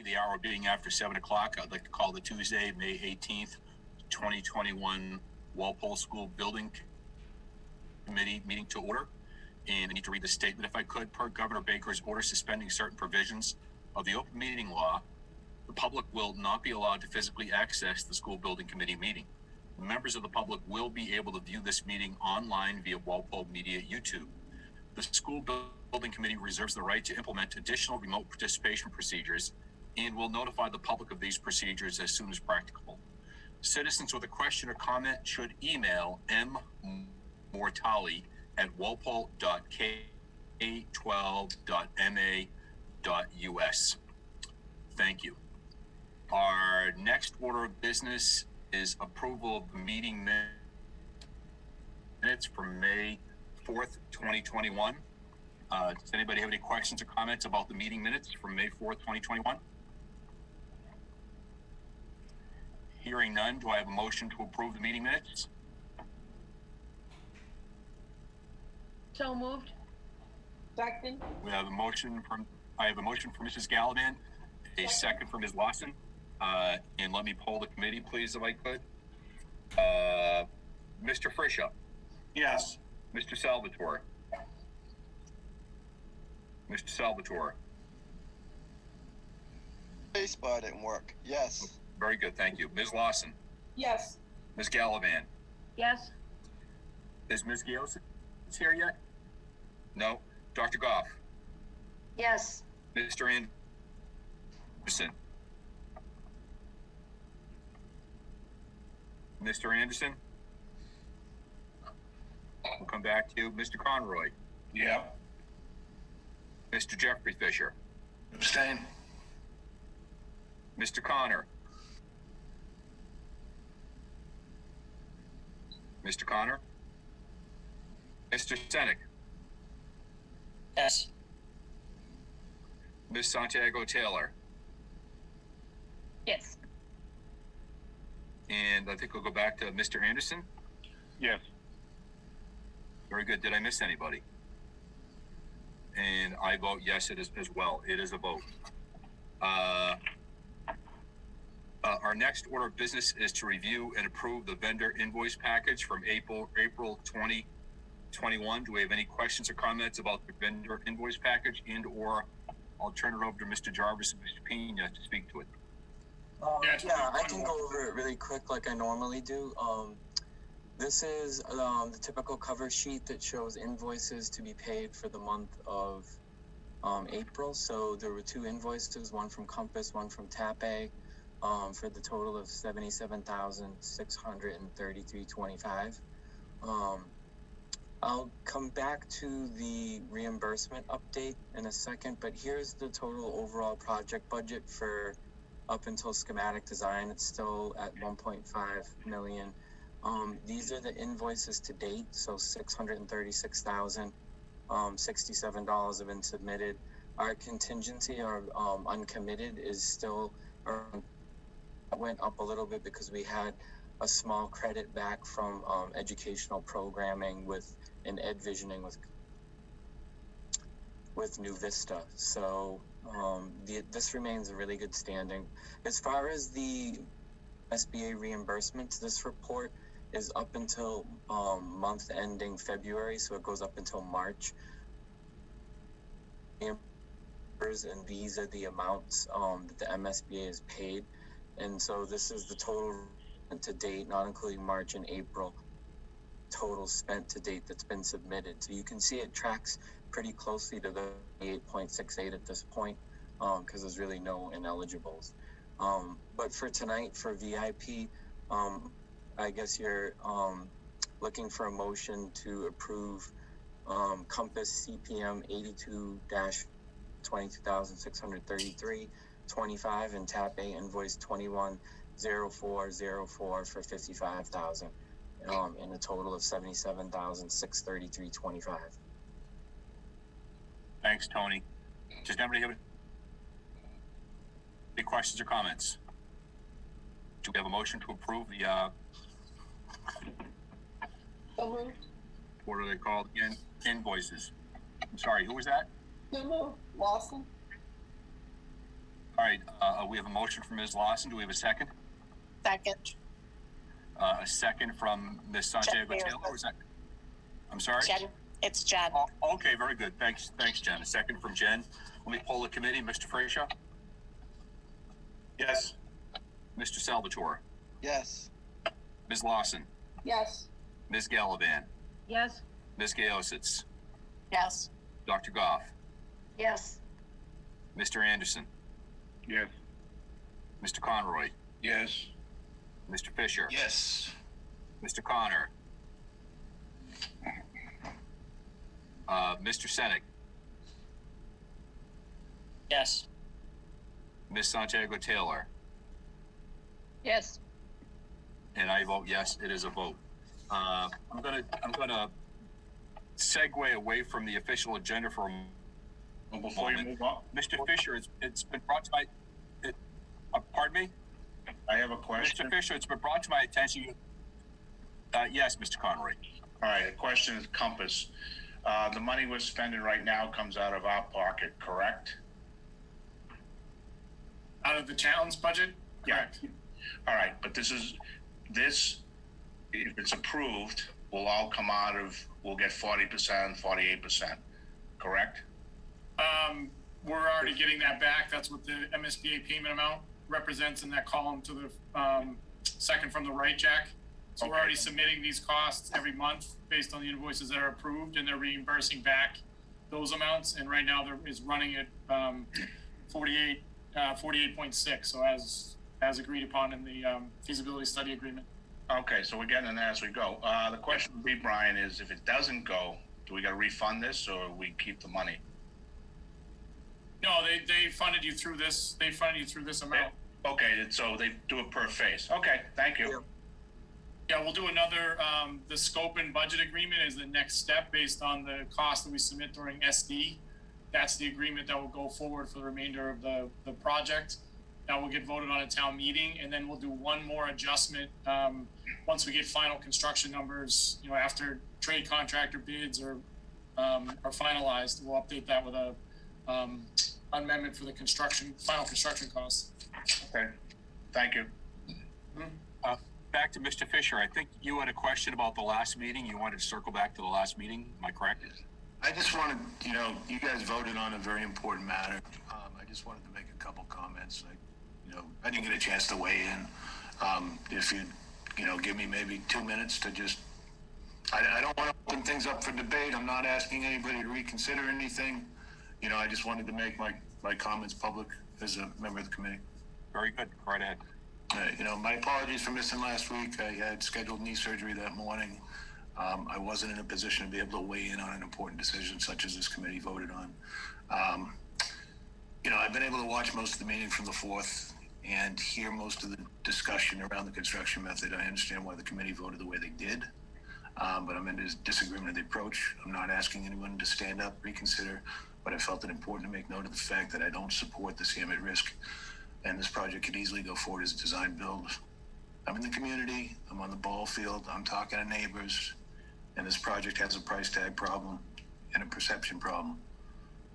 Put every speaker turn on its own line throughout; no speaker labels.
The hour being after 7 o'clock, I'd like to call the Tuesday, May 18th, 2021 Walpole School Building Committee meeting to order. And I need to read the statement if I could. Per Governor Baker's order suspending certain provisions of the open meeting law, the public will not be allowed to physically access the school building committee meeting. Members of the public will be able to view this meeting online via Walpole Media YouTube. The school building committee reserves the right to implement additional remote participation procedures and will notify the public of these procedures as soon as practicable. Citizens with a question or comment should email mmortali@walpole.k12.ma.us. Thank you. Our next order of business is approval of the meeting minutes for May 4th, 2021. Does anybody have any questions or comments about the meeting minutes from May 4th, 2021? Hearing none, do I have a motion to approve the meeting minutes?
So moved. Second.
I have a motion from Mrs. Gallivan, a second from Ms. Lawson. And let me poll the committee, please, if I could. Mr. Frisha? Yes. Mr. Salvatore? Mr. Salvatore?
Spacebar didn't work. Yes.
Very good, thank you. Ms. Lawson?
Yes.
Ms. Gallivan?
Yes.
Is Ms. Gales here yet? No. Dr. Goff?
Yes.
Mr. Anderson? Mr. Anderson? We'll come back to you. Mr. Conroy?
Yeah.
Mr. Jeffrey Fisher?
Abstain.
Mr. Connor? Mr. Connor? Mr. Senek?
Yes.
Ms. Santiago Taylor?
Yes.
And I think we'll go back to Mr. Anderson.
Yes.
Very good. Did I miss anybody? And I vote yes, it is as well. It is a vote. Our next order of business is to review and approve the vendor invoice package from April 2021. Do we have any questions or comments about the vendor invoice package, and or I'll turn it over to Mr. Jarvis and Mr. Pena to speak to it.
Yeah, I can go over it really quick like I normally do. This is the typical cover sheet that shows invoices to be paid for the month of April. So there were two invoices, one from Compass, one from TAPE, for the total of $77,633.25. I'll come back to the reimbursement update in a second, but here's the total overall project budget for up until schematic design. It's still at 1.5 million. These are the invoices to date. So $636,067 have been submitted. Our contingency, our uncommitted, is still went up a little bit because we had a small credit back from educational programming with an ed visioning with New Vista. So this remains a really good standing. As far as the SBA reimbursements, this report is up until month ending February, so it goes up until March. And these are the amounts that the MSBA has paid. And so this is the total to date, not including March and April, total spent to date that's been submitted. So you can see it tracks pretty closely to the 8.68 at this point, because there's really no ineligibles. But for tonight, for VIP, I guess you're looking for a motion to approve Compass CPM 82-22,633.25 and TAP A invoice 210404 for $55,000, in a total of $77,633.25.
Thanks, Tony. Does anybody have any questions or comments? Do we have a motion to approve the what are they called again? Invoices. I'm sorry, who was that?
So moved. Lawson.
All right, we have a motion from Ms. Lawson. Do we have a second?
Second.
A second from Ms. Santiago
Jen
Taylor, or is that? I'm sorry?
Jen, it's Jen.
Oh, okay, very good. Thanks, Jen. A second from Jen. Let me poll the committee. Mr. Frazier?
Yes.
Mr. Salvatore?
Yes.
Ms. Lawson?
Yes.
Ms. Gallivan?
Yes.
Ms. Gaositz?
Yes.
Dr. Goff?
Yes.
Mr. Anderson?
Yes.
Mr. Conroy?
Yes.
Mr. Fisher?
Yes.
Mr. Connor? Mr. Senek?
Yes.
Ms. Santiago Taylor?
Yes.
And I vote yes, it is a vote. I'm gonna segue away from the official agenda for a
Well, before you move on,
Mr. Fisher, it's been brought to my, pardon me?
I have a question.
Mr. Fisher, it's been brought to my attention. Yes, Mr. Conroy.
All right, the question is Compass. The money we're spending right now comes out of our pocket, correct?
Out of the town's budget? Correct.
All right, but this, if it's approved, will all come out of, we'll get 40%, 48%, correct?
We're already getting that back. That's what the MSBA payment amount represents in that column to the second from the right, Jack. So we're
Okay.
already submitting these costs every month based on the invoices that are approved, and they're reimbursing back those amounts. And right now there is running at 48.6. So as agreed upon in the feasibility study agreement.
Okay, so we're getting it as we go. The question would be, Brian, is if it doesn't go, do we got to refund this or we keep the money?
No, they funded you through this. They funded you through this amount.
Okay, so they do it per phase. Okay, thank you.
Yeah, we'll do another, the scope and budget agreement is the next step based on the cost that we submit during SD. That's the agreement that will go forward for the remainder of the project. That will get voted on at town meeting, and then we'll do one more adjustment once we get final construction numbers, after trade contractor bids are finalized. We'll update that with a amendment for the final construction costs.
Okay, thank you.
Back to Mr. Fisher. I think you had a question about the last meeting. You wanted to circle back to the last meeting. Am I correct?
I just wanted, you guys voted on a very important matter. I just wanted to make a couple comments. I didn't get a chance to weigh in. If you'd, give me maybe 2 minutes to just, I don't want to open things up for debate. I'm not asking anybody to reconsider anything. I just wanted to make my comments public as a member of the committee.
Very good. Go right ahead.
My apologies for missing last week. I had scheduled knee surgery that morning. I wasn't in a position to be able to weigh in on an important decision such as this committee voted on. I've been able to watch most of the meeting from the 4th and hear most of the discussion around the construction method. I understand why the committee voted the way they did, but I'm in disagreement of the approach. I'm not asking anyone to stand up, reconsider, but I felt it important to make note of the fact that I don't support the CM at risk, and this project could easily go forward as a design build. I'm in the community, I'm on the ball field, I'm talking to neighbors, and this project has a price tag problem and a perception problem.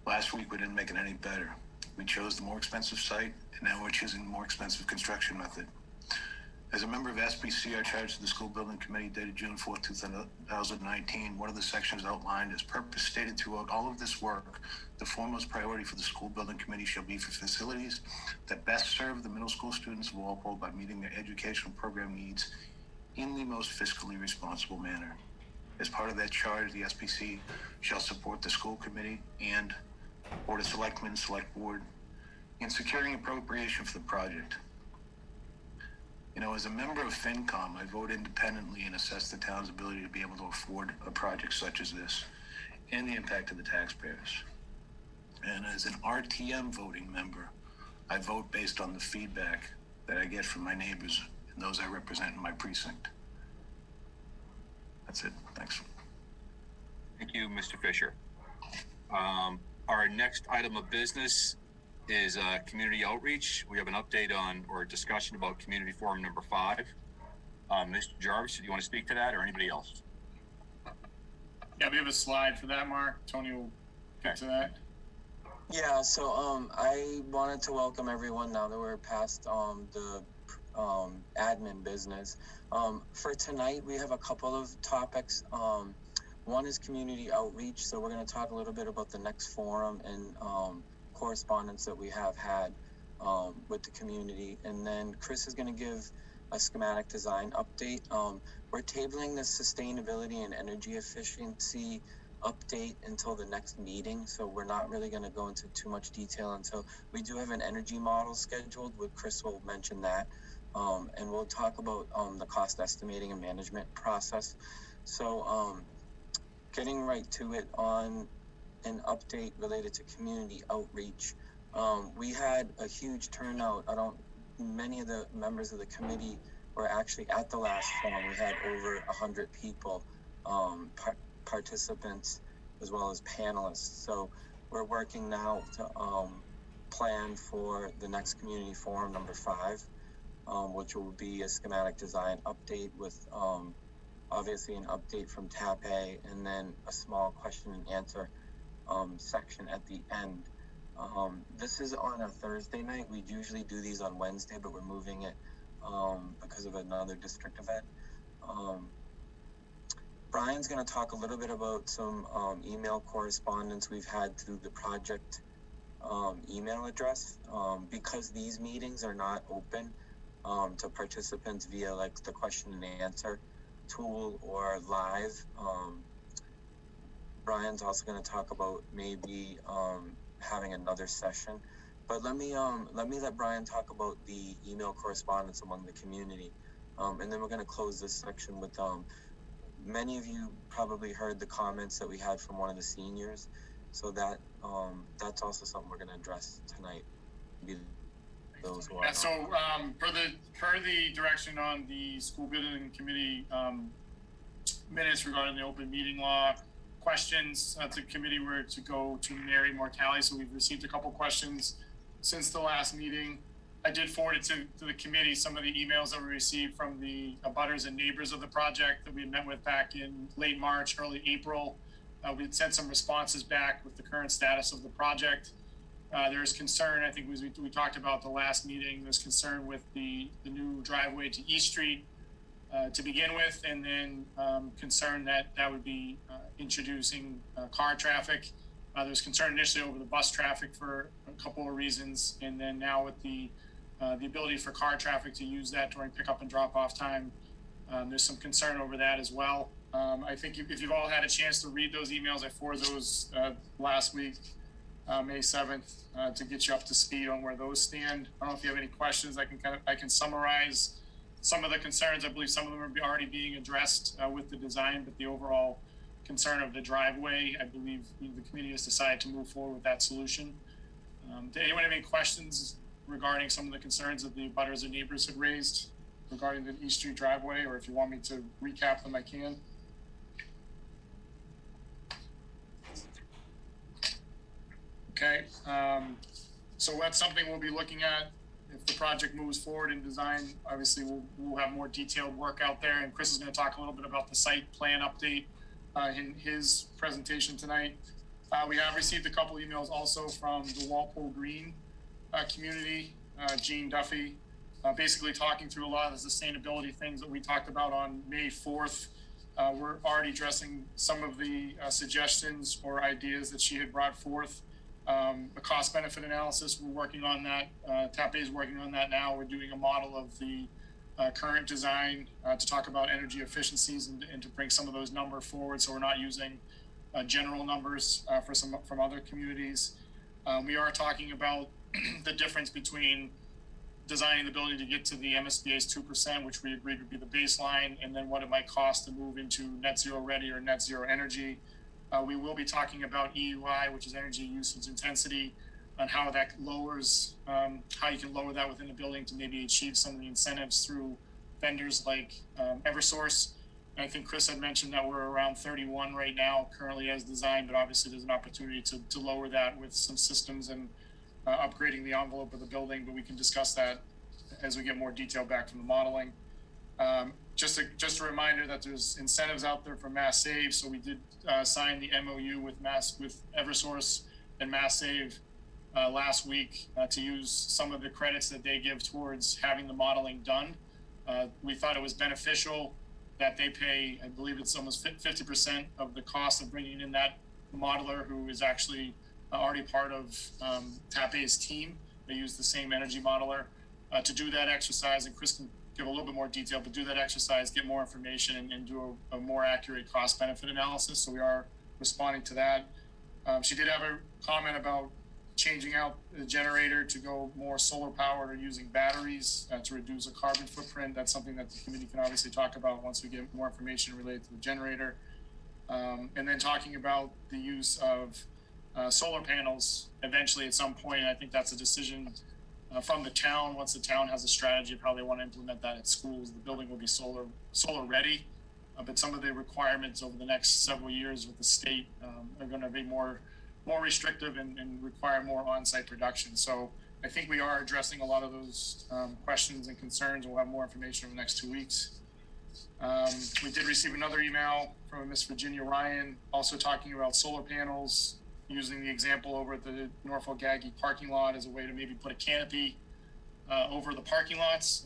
Last week we didn't make it any better. We chose the more expensive site, and now we're choosing the more expensive construction method. As a member of SBC, I charged the school building committee dated June 4th, 2019. One of the sections outlined as purpose stated throughout all of this work, the foremost priority for the school building committee shall be for facilities that best serve the middle school students of Walpole by meeting their educational program needs in the most fiscally responsible manner. As part of that charge, the SBC shall support the school committee and Board of Selectmen, Select Board in securing appropriation for the project. As a member of FinCom, I vote independently and assess the town's ability to be able to afford a project such as this and the impact of the taxpayers. And as an RTM voting member, I vote based on the feedback that I get from my neighbors and those I represent in my precinct. That's it. Thanks.
Thank you, Mr. Fisher. Our next item of business is community outreach. We have an update on or discussion about community forum number 5. Mr. Jarvis, do you want to speak to that or anybody else?
Yeah, we have a slide for that, Mark. Tony will get to that.
Yeah, so I wanted to welcome everyone now that we're past the admin business. For tonight, we have a couple of topics. One is community outreach, so we're going to talk a little bit about the next forum and correspondence that we have had with the community. And then Chris is going to give a schematic design update. We're tabling the sustainability and energy efficiency update until the next meeting, so we're not really going to go into too much detail until we do have an energy model scheduled. With Chris will mention that, and we'll talk about the cost estimating and management process. So getting right to it, on an update related to community outreach, we had a huge turnout. Many of the members of the committee were actually at the last forum. We had over 100 people, participants as well as panelists. So we're working now to plan for the next community forum, number 5, which will be a schematic design update with obviously an update from TAP A, and then a small question and answer section at the end. This is on a Thursday night. We usually do these on Wednesday, but we're moving it because of another district event. Brian's going to talk a little bit about some email correspondence we've had through the project email address. Because these meetings are not open to participants via like the question and answer tool or live, Brian's also going to talk about maybe having another session. But let me let Brian talk about the email correspondence among the community, and then we're going to close this section with many of you probably heard the comments that we had from one of the seniors, so that that's also something we're going to address tonight. Those who are
so per the direction on the school building committee minutes regarding the open meeting law questions, the committee were to go to Mary Mortali. So we've received a couple questions since the last meeting. I did forward it to the committee, some of the emails that we received from the abutters and neighbors of the project that we had met with back in late March, early April. We had sent some responses back with the current status of the project. There's concern, I think we talked about the last meeting, there's concern with the new driveway to East Street to begin with, and then concern that would be introducing car traffic. There's concern initially over the bus traffic for a couple of reasons, and then now with the ability for car traffic to use that during pickup and drop off time, there's some concern over that as well. I think if you've all had a chance to read those emails, I forwarded those last week, May 7th, to get you up to speed on where those stand. I don't know if you have any questions. I can summarize some of the concerns. I believe some of them are already being addressed with the design, but the overall concern of the driveway, I believe the committee has decided to move forward with that solution. Did anyone have any questions regarding some of the concerns that the abutters and neighbors had raised regarding the East Street driveway, or if you want me to recap them, I can. Okay, so that's something we'll be looking at if the project moves forward in design. Obviously, we'll have more detailed work out there, and Chris is going to talk a little bit about the site plan update in his presentation tonight. We have received a couple emails also from the Walpole Green community, Gene Duffy, basically talking through a lot of the sustainability things that we talked about on May 4th. We're already addressing some of the suggestions or ideas that she had brought forth. The cost benefit analysis, we're working on that. TAP A is working on that now. We're doing a model of the current design to talk about energy efficiencies and to bring some of those numbers forward, so we're not using general numbers from other communities. We are talking about the difference between designing the building to get to the MSBA's 2%, which we agreed would be the baseline, and then what it might cost to move into net zero ready or net zero energy. We will be talking about EUI, which is energy usage intensity, on how that lowers, how you can lower that within the building to maybe achieve some of the incentives through vendors like Eversource. And I think Chris had mentioned that we're around 31 right now, currently as designed, but obviously there's an opportunity to lower that with some systems and upgrading the envelope of the building, but we can discuss that as we get more detail back from the modeling. Just a reminder that there's incentives out there for Mass Save. So we did sign the MOU with Eversource and Mass Save last week to use some of the credits that they give towards having the modeling done. We thought it was beneficial that they pay, I believe it's almost 50% of the cost of bringing in that modeler who is actually already part of TAPA's team. They use the same energy modeler to do that exercise, and Chris can give a little bit more detail, but do that exercise, get more information, and do a more accurate cost benefit analysis. So we are responding to that. She did have a comment about changing out the generator to go more solar powered or using batteries to reduce a carbon footprint. That's something that the committee can obviously talk about once we get more information related to the generator. And then talking about the use of solar panels eventually at some point. I think that's a decision from the town. Once the town has a strategy of how they want to implement that at schools, the building will be solar ready. But some of the requirements over the next several years with the state are going to be more restrictive and require more on-site production. So I think we are addressing a lot of those questions and concerns. We'll have more information over the next 2 weeks. We did receive another email from Miss Virginia Ryan, also talking about solar panels, using the example over at the Norfolk Aggie parking lot as a way to maybe put a canopy over the parking lots.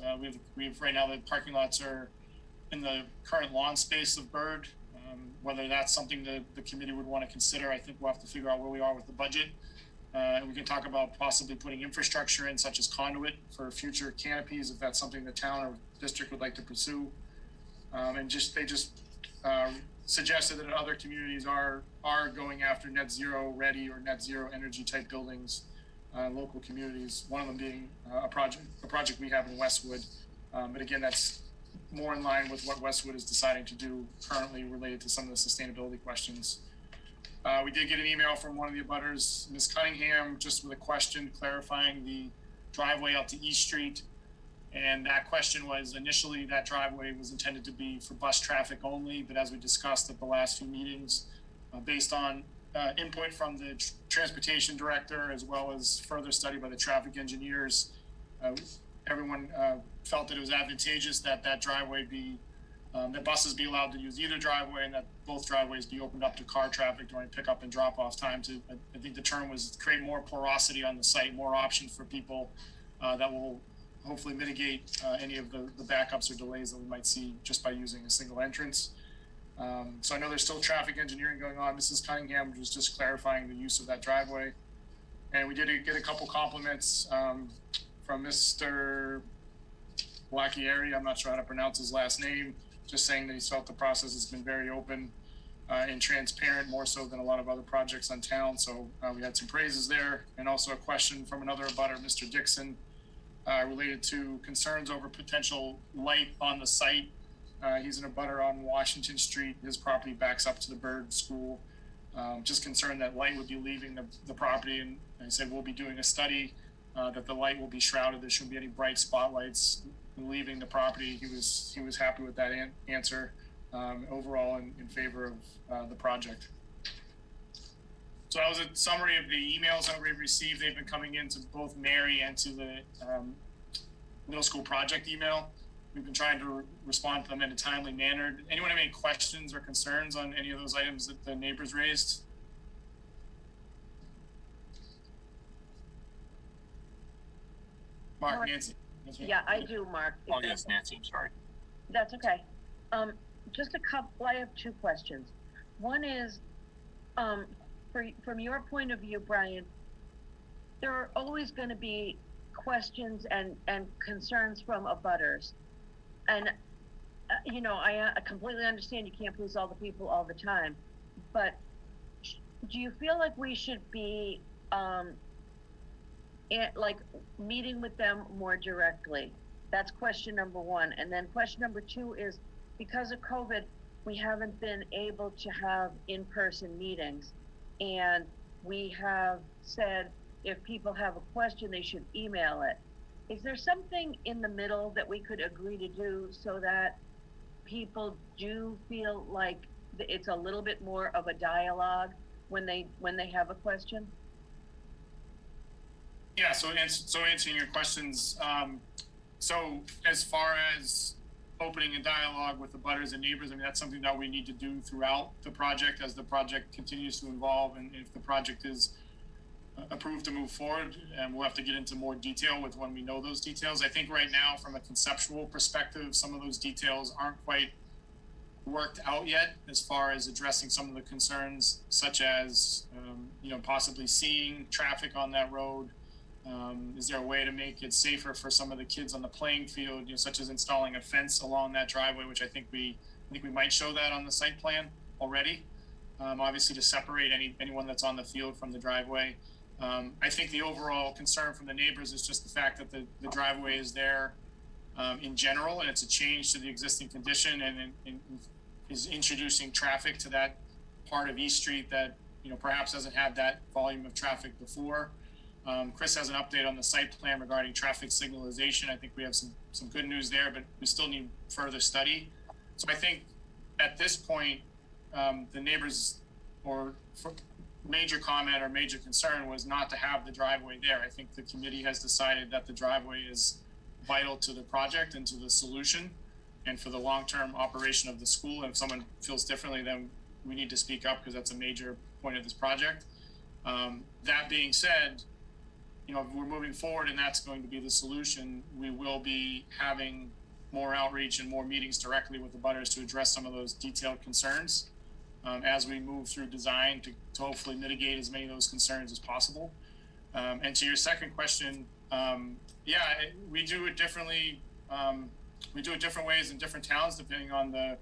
We've right now the parking lots are in the current lawn space of Bird. Whether that's something that the committee would want to consider, I think we'll have to figure out where we are with the budget. And we can talk about possibly putting infrastructure in, such as conduit for future canopies, if that's something the town or district would like to pursue. And they just suggested that other communities are going after net zero ready or net zero energy type buildings, local communities. One of them being a project we have in Westwood. But again, that's more in line with what Westwood is deciding to do currently related to some of the sustainability questions. We did get an email from one of the abutters, Ms. Cunningham, just with a question clarifying the driveway out to East Street. And that question was, initially that driveway was intended to be for bus traffic only, but as we discussed at the last few meetings, based on input from the transportation director, as well as further study by the traffic engineers, everyone felt that it was advantageous that driveway be, that buses be allowed to use either driveway, and that both driveways be opened up to car traffic during pickup and drop off time to, I think the term was, create more porosity on the site, more options for people that will hopefully mitigate any of the backups or delays that we might see just by using a single entrance. So I know there's still traffic engineering going on. Mrs. Cunningham was just clarifying the use of that driveway. And we did get a couple compliments from Mr. Blackieri. I'm not sure how to pronounce his last name, just saying that he felt the process has been very open and transparent, more so than a lot of other projects on town. So we had some praises there. And also a question from another abutter, Mr. Dixon, related to concerns over potential light on the site. He's an abutter on Washington Street. His property backs up to the Bird School. Just concerned that light would be leaving the property. And I said, we'll be doing a study that the light will be shrouded. There shouldn't be any bright spotlights leaving the property. He was happy with that answer, overall in favor of the project. So that was a summary of the emails that we've received. They've been coming into both Mary and to the middle school project email. We've been trying to respond to them in a timely manner. Anyone have any questions or concerns on any of those items that the neighbors raised? Mark, Nancy.
Yeah, I do, Mark.
Oh, yes, Nancy, I'm sorry.
That's okay. Just a couple, I have two questions. One is, from your point of view, Brian, there are always going to be questions and concerns from abutters. And, you know, I completely understand you can't please all the people all the time, but do you feel like we should be, like meeting with them more directly? That's question number one. And then question number two is, because of COVID, we haven't been able to have in-person meetings. And we have said, if people have a question, they should email it. Is there something in the middle that we could agree to do so that people do feel like it's a little bit more of a dialogue when they have a question?
Yeah, so answering your questions, so as far as opening a dialogue with the butters and neighbors, I mean, that's something that we need to do throughout the project as the project continues to evolve, and if the project is approved to move forward, and we'll have to get into more detail with when we know those details. I think right now, from a conceptual perspective, some of those details aren't quite worked out yet as far as addressing some of the concerns, such as, possibly seeing traffic on that road. Is there a way to make it safer for some of the kids on the playing field, such as installing a fence along that driveway, which I think we might show that on the site plan already. Obviously to separate anyone that's on the field from the driveway. I think the overall concern from the neighbors is just the fact that the driveway is there in general, and it's a change to the existing condition, and is introducing traffic to that part of East Street that perhaps doesn't have that volume of traffic before. Chris has an update on the site plan regarding traffic signalization. I think we have some good news there, but we still need further study. So I think at this point, the neighbors major comment or major concern was not to have the driveway there. I think the committee has decided that the driveway is vital to the project and to the solution and for the long-term operation of the school. And if someone feels differently, then we need to speak up, because that's a major point of this project. That being said, if we're moving forward and that's going to be the solution, we will be having more outreach and more meetings directly with the butters to address some of those detailed concerns as we move through design to hopefully mitigate as many of those concerns as possible. And to your second question, we do it differently. We do it different ways in different towns depending on the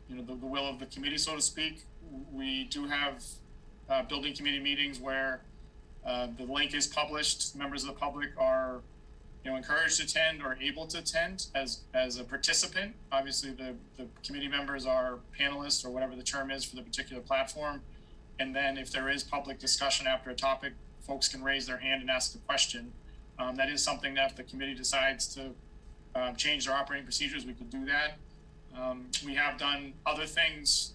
will of the committee, so to speak. We do have building committee meetings where the link is published. Members of the public are encouraged to attend or able to attend as a participant. Obviously the committee members are panelists or whatever the term is for the particular platform. And then if there is public discussion after a topic, folks can raise their hand and ask a question. That is something that if the committee decides to change their operating procedures, we could do that. We have done other things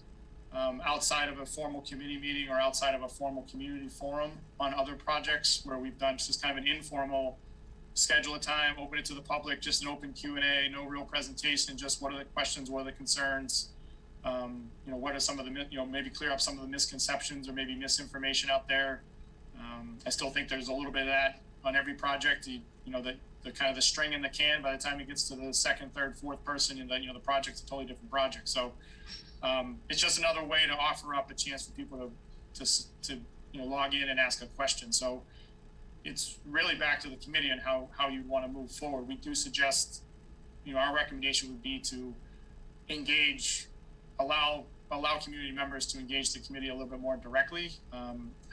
outside of a formal committee meeting or outside of a formal community forum on other projects where we've done just kind of an informal schedule a time, open it to the public, just an open Q&A, no real presentation, just what are the questions, what are the concerns, what are some of the, maybe clear up some of the misconceptions or maybe misinformation out there. I still think there's a little bit of that on every project, the kind of the string in the can by the time it gets to the second, third, fourth person, and the project's a totally different project. So it's just another way to offer up a chance for people to log in and ask a question. So it's really back to the committee on how you want to move forward. We do suggest, our recommendation would be to engage, allow community members to engage the committee a little bit more directly.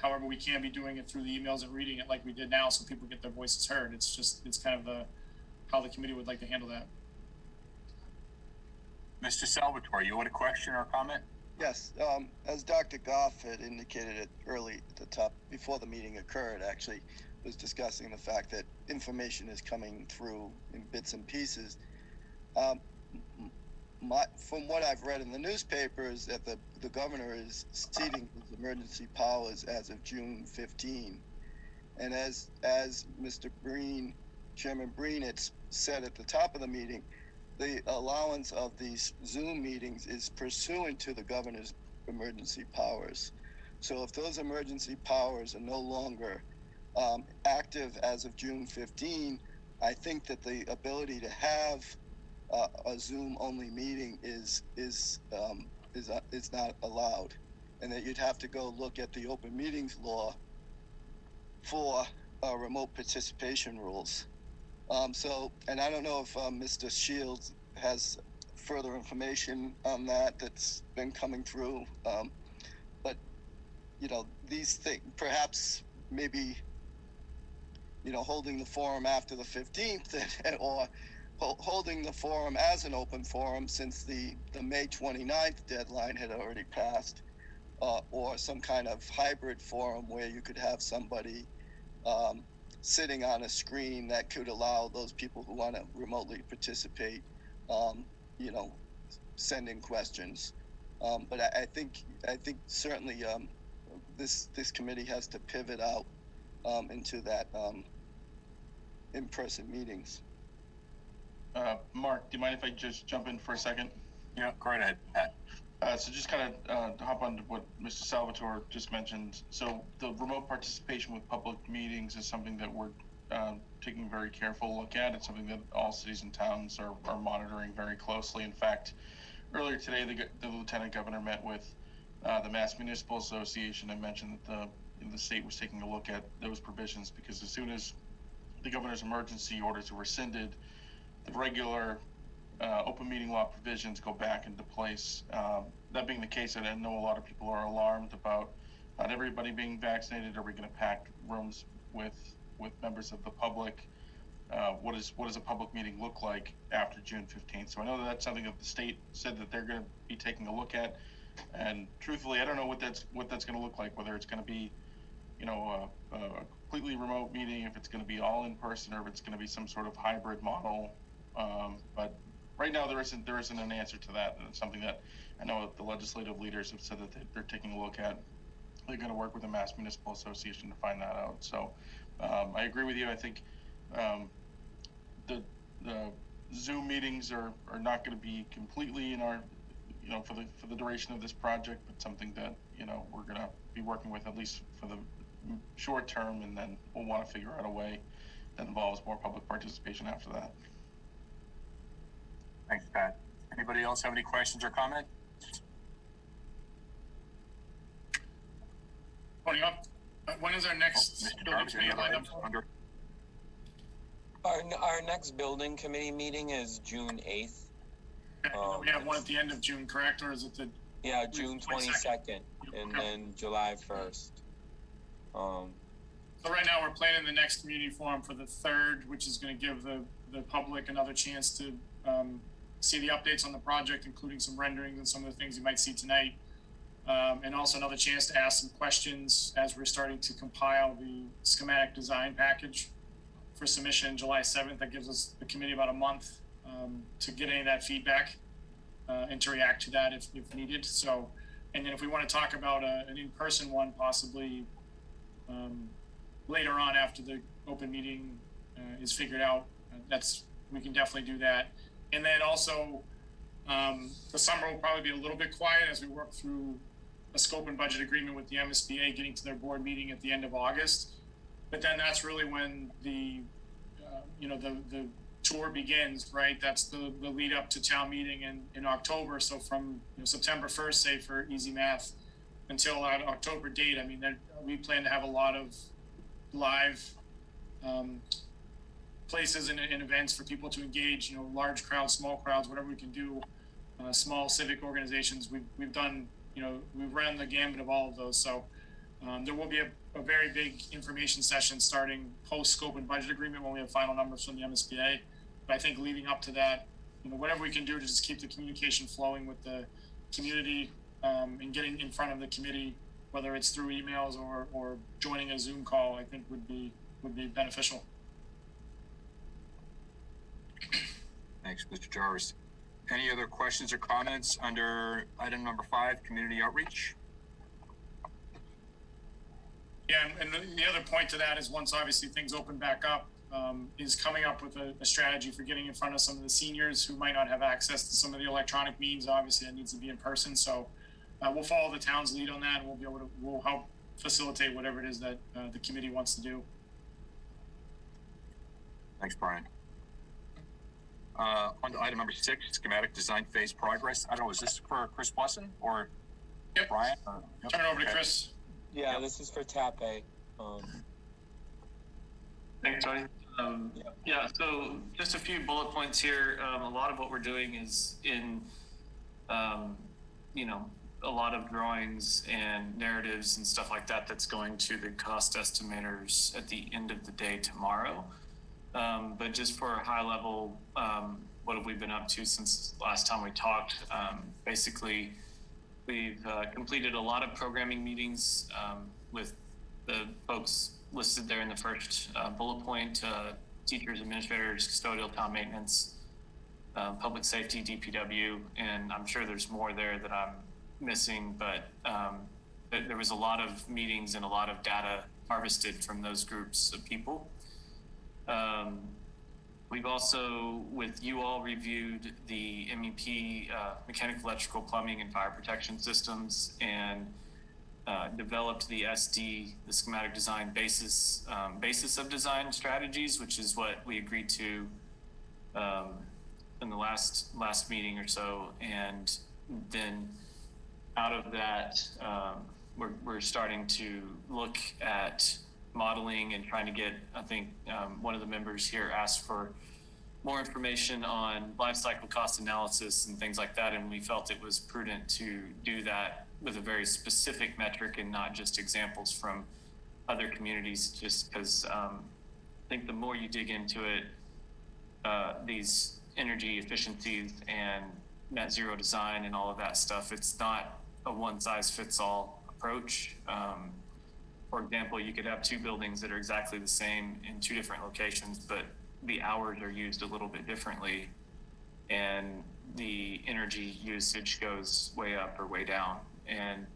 However, we can be doing it through the emails and reading it like we did now, so people get their voices heard. It's kind of how the committee would like to handle that.
Mr. Salvatore, you had a question or a comment?
Yes, as Dr. Goff had indicated it early at the top, before the meeting occurred, actually, was discussing the fact that information is coming through in bits and pieces. From what I've read in the newspapers, that the governor is ceding his emergency powers as of June 15. And as Mr. Breen, Chairman Breen had said at the top of the meeting, the allowance of these Zoom meetings is pursuant to the governor's emergency powers. So if those emergency powers are no longer active as of June 15, I think that the ability to have a Zoom-only meeting is not allowed, and that you'd have to go look at the open meetings law for remote participation rules. And I don't know if Mr. Shields has further information on that's been coming through, but these things, perhaps maybe holding the forum after the 15th or holding the forum as an open forum since the May 29th deadline had already passed, or some kind of hybrid forum where you could have somebody sitting on a screen that could allow those people who want to remotely participate, send in questions. But I think certainly this committee has to pivot out into that in-person meetings.
Mark, do you mind if I just jump in for a second?
Yeah, go right ahead, Pat.
So just kind of hop on to what Mr. Salvatore just mentioned. So the remote participation with public meetings is something that we're taking a very careful look at. It's something that all cities and towns are monitoring very closely. In fact, earlier today, the Lieutenant Governor met with the Mass Municipal Association and mentioned that the state was taking a look at those provisions, because as soon as the governor's emergency orders were rescinded, the regular open meeting law provisions go back into place. That being the case, I know a lot of people are alarmed about not everybody being vaccinated. Are we going to pack rooms with members of the public? What does a public meeting look like after June 15th? So I know that that's something that the state said that they're going to be taking a look at. And truthfully, I don't know what that's going to look like. Whether it's going to be, a completely remote meeting, if it's going to be all in person, or if it's going to be some sort of hybrid model. But right now, there isn't an answer to that, and it's something that I know the legislative leaders have said that they're taking a look at. They're going to work with the Mass Municipal Association to find that out. So I agree with you. I think the Zoom meetings are not going to be completely in our, for the duration of this project, but something that we're going to be working with at least for the short term, and then we'll want to figure out a way that involves more public participation after that.
Thanks, Pat. Anybody else have any questions or comments?
Pony up. When is our next building committee lined up for?
Our next building committee meeting is June 8th.
Okay, we have one at the end of June, correct? Or is it
June 22nd, and then July 1st.
So right now we're planning the next community forum for the 3rd, which is going to give the public another chance to see the updates on the project, including some renderings and some of the things you might see tonight. And also another chance to ask some questions as we're starting to compile the schematic design package for submission July 7th. That gives us the committee about a month to get any of that feedback and to react to that if needed. So, and then if we want to talk about an in-person one, possibly later on after the open meeting is figured out, we can definitely do that. And then also the summer will probably be a little bit quiet as we work through a scope and budget agreement with the MSBA, getting to their board meeting at the end of August. But then that's really when the tour begins, right? That's the lead up to town meeting in October. So from September 1st, say for easy math, until that October date, I mean, we plan to have a lot of live places and events for people to engage, large crowds, small crowds, whatever we can do, small civic organizations. We've done, we've run the gamut of all of those. So there will be a very big information session starting post scope and budget agreement when we have final numbers from the MSBA. But I think leading up to that, whatever we can do to just keep the communication flowing with the community and getting in front of the committee, whether it's through emails or joining a Zoom call, I think would be beneficial.
Thanks, Mr. Jarvis. Any other questions or comments under item number 5, community outreach?
Yeah, and the other point to that is once obviously things open back up, is coming up with a strategy for getting in front of some of the seniors who might not have access to some of the electronic means. Obviously, that needs to be in person. So we'll follow the town's lead on that, and we'll help facilitate whatever it is that the committee wants to do.
Thanks, Brian. On to item number 6, schematic design phase progress. I don't know, is this for Chris Wasson or
Yep.
Brian?
Yep. Turn it over to Chris.
Yeah, this is for TAP A.
Thanks, Tony. Yeah, so just a few bullet points here. A lot of what we're doing is in, a lot of drawings and narratives and stuff like that that's going to the cost estimators at the end of the day tomorrow. But just for a high level, what have we been up to since last time we talked? Basically, we've completed a lot of programming meetings with the folks listed there in the first bullet point, teachers, administrators, custodial, town maintenance, public safety, DPW, and I'm sure there's more there that I'm missing, but there was a lot of meetings and a lot of data harvested from those groups of people. We've also, with you all, reviewed the MEP, mechanical, electrical, plumbing, and fire protection systems, and developed the SD, the schematic design basis of design strategies, which is what we agreed to in the last meeting or so. And then out of that, we're starting to look at modeling and trying to get, I think one of the members here asked for more information on life cycle cost analysis and things like that. And we felt it was prudent to do that with a very specific metric and not just examples from other communities, just because I think the more you dig into it, these energy efficiencies and net zero design and all of that stuff, it's not a one size fits all approach. For example, you could have two buildings that are exactly the same in two different locations, but the hours are used a little bit differently, and the energy usage goes way up or way down. And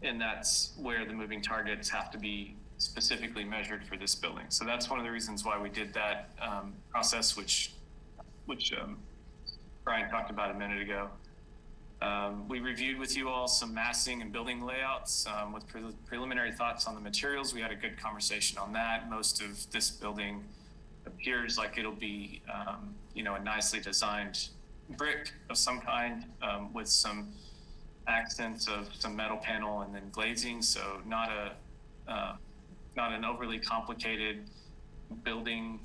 that's where the moving targets have to be specifically measured for this building. So that's one of the reasons why we did that process, which Brian talked about a minute ago. We reviewed with you all some massing and building layouts with preliminary thoughts on the materials. We had a good conversation on that. Most of this building appears like it'll be, a nicely designed brick of some kind with some accents of some metal panel and then glazing. So not an overly complicated building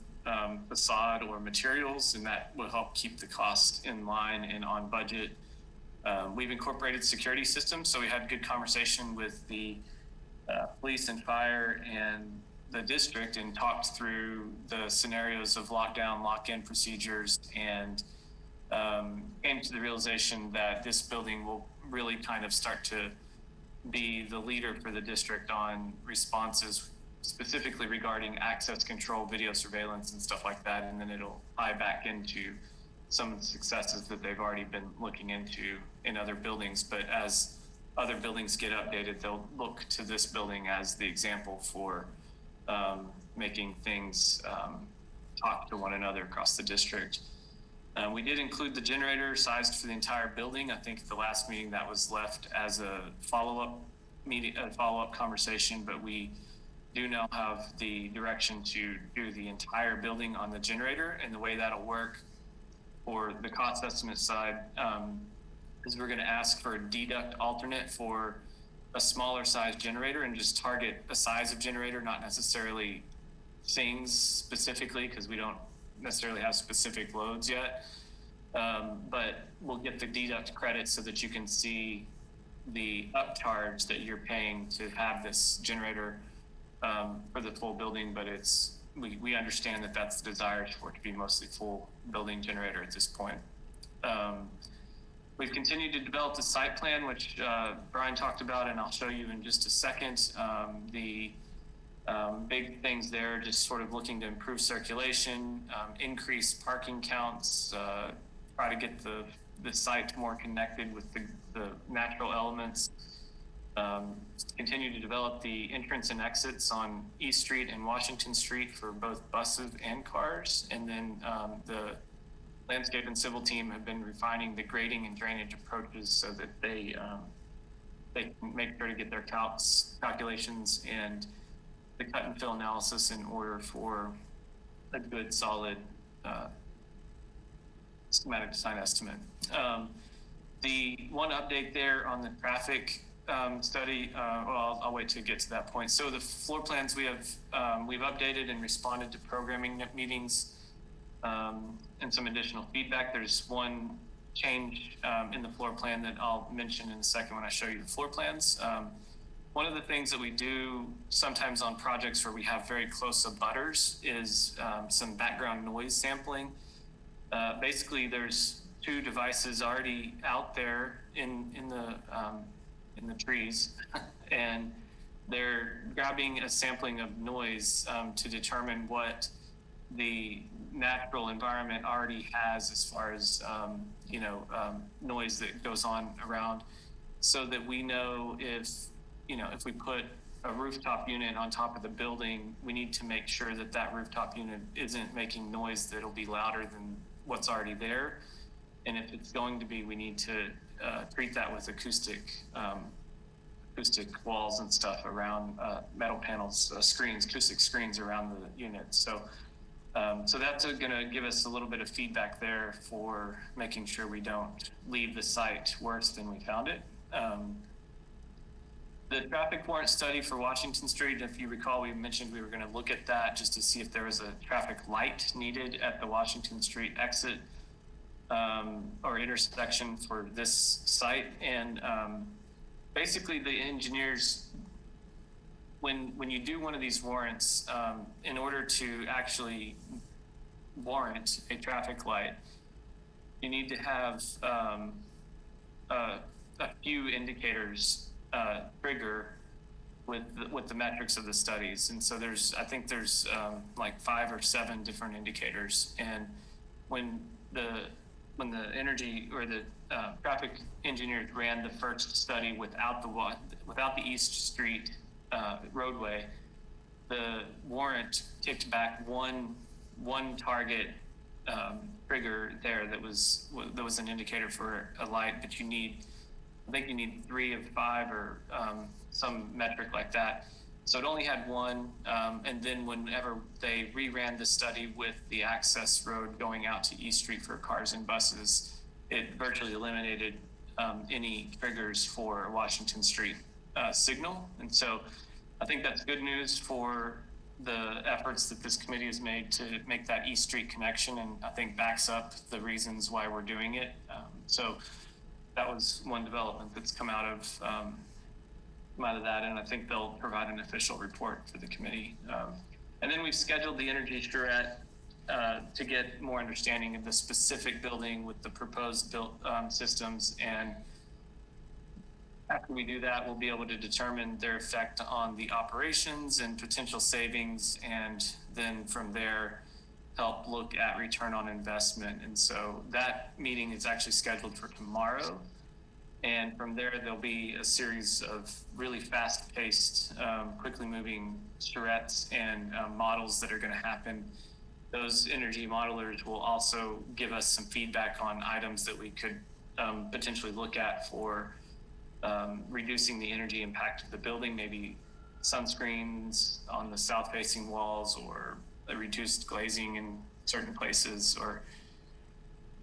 facade or materials, and that will help keep the cost in line and on budget. We've incorporated security systems, so we had good conversation with the police and fire and the district and talked through the scenarios of lockdown, lock-in procedures, and came to the realization that this building will really kind of start to be the leader for the district on responses, specifically regarding access control, video surveillance, and stuff like that. And then it'll tie back into some of the successes that they've already been looking into in other buildings. But as other buildings get updated, they'll look to this building as the example for making things talk to one another across the district. We did include the generator sized for the entire building. I think at the last meeting that was left as a follow-up meeting, a follow-up conversation, but we do now have the direction to do the entire building on the generator. And the way that'll work for the cost estimate side is we're going to ask for a deduct alternate for a smaller size generator and just target a size of generator, not necessarily things specifically, because we don't necessarily have specific loads yet. But we'll get the deduct credit so that you can see the upcharge that you're paying to have this generator for the full building. But we understand that that's the desire for it to be mostly full building generator at this point. We've continued to develop the site plan, which Brian talked about, and I'll show you in just a second. The big things there, just sort of looking to improve circulation, increase parking counts, try to get the site more connected with the natural elements, continue to develop the entrance and exits on East Street and Washington Street for both buses and cars. And then the landscape and civil team have been refining the grading and drainage approaches so that they can make sure to get their calculations and the cut and fill analysis in order for a good, solid schematic design estimate. The one update there on the traffic study, well, I'll wait to get to that point. So the floor plans we've updated and responded to programming meetings and some additional feedback. There's one change in the floor plan that I'll mention in a second when I show you the floor plans. One of the things that we do sometimes on projects where we have very close abutters is some background noise sampling. Basically, there's two devices already out there in the trees, and they're grabbing a sampling of noise to determine what the natural environment already has as far as noise that goes on around, so that we know if we put a rooftop unit on top of the building, we need to make sure that that rooftop unit isn't making noise that'll be louder than what's already there. And if it's going to be, we need to treat that with acoustic walls and stuff around metal panels, screens, acoustic screens around the unit. So that's going to give us a little bit of feedback there for making sure we don't leave the site worse than we found it. The traffic warrant study for Washington Street, if you recall, we mentioned we were going to look at that just to see if there was a traffic light needed at the Washington Street exit or intersection for this site. And basically the engineers, when you do one of these warrants, in order to actually warrant a traffic light, you need to have a few indicators trigger with the metrics of the studies. And so I think there's like 5 or 7 different indicators. And when the energy or the traffic engineers ran the first study without the East Street roadway, the warrant kicked back one target trigger there that was an indicator for a light, but I think you need 3 of 5 or some metric like that. So it only had one, and then whenever they reran the study with the access road going out to East Street for cars and buses, it virtually eliminated any triggers for Washington Street signal. And so I think that's good news for the efforts that this committee has made to make that East Street connection, and I think backs up the reasons why we're doing it. So that was one development that's come out of that, and I think they'll provide an official report to the committee. And then we've scheduled the energy charrette to get more understanding of the specific building with the proposed built systems. And after we do that, we'll be able to determine their effect on the operations and potential savings, and then from there help look at return on investment. And so that meeting is actually scheduled for tomorrow. And from there, there'll be a series of really fast-paced, quickly moving charrettes and models that are going to happen. Those energy modelers will also give us some feedback on items that we could potentially look at for reducing the energy impact of the building, maybe sunscreens on the south-facing walls, or a reduced glazing in certain places, or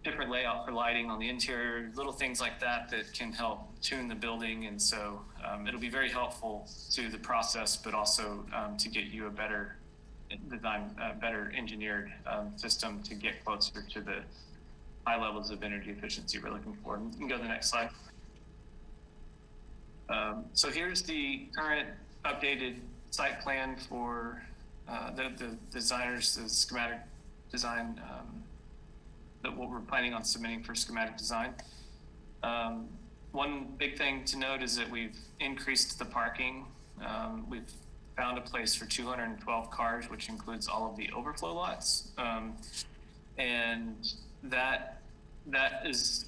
different layout for lighting on the interior, little things like that that can help tune the building. And so it'll be very helpful to the process, but also to get you a better design, better engineered system to get closer to the high levels of energy efficiency we're looking for. You can go to the next slide. So here's the current updated site plan for the designers, the schematic design, what we're planning on submitting for schematic design. One big thing to note is that we've increased the parking. We've found a place for 212 cars, which includes all of the overflow lots. And that is,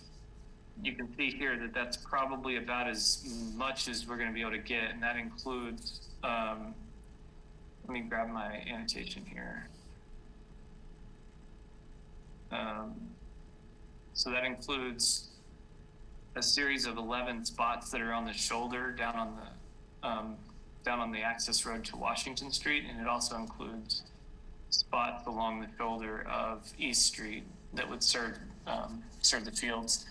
you can see here that that's probably about as much as we're going to be able to get. And that includes, let me grab my annotation here. So that includes a series of 11 spots that are on the shoulder down on the access road to Washington Street, and it also includes spots along the shoulder of East Street that would serve the fields.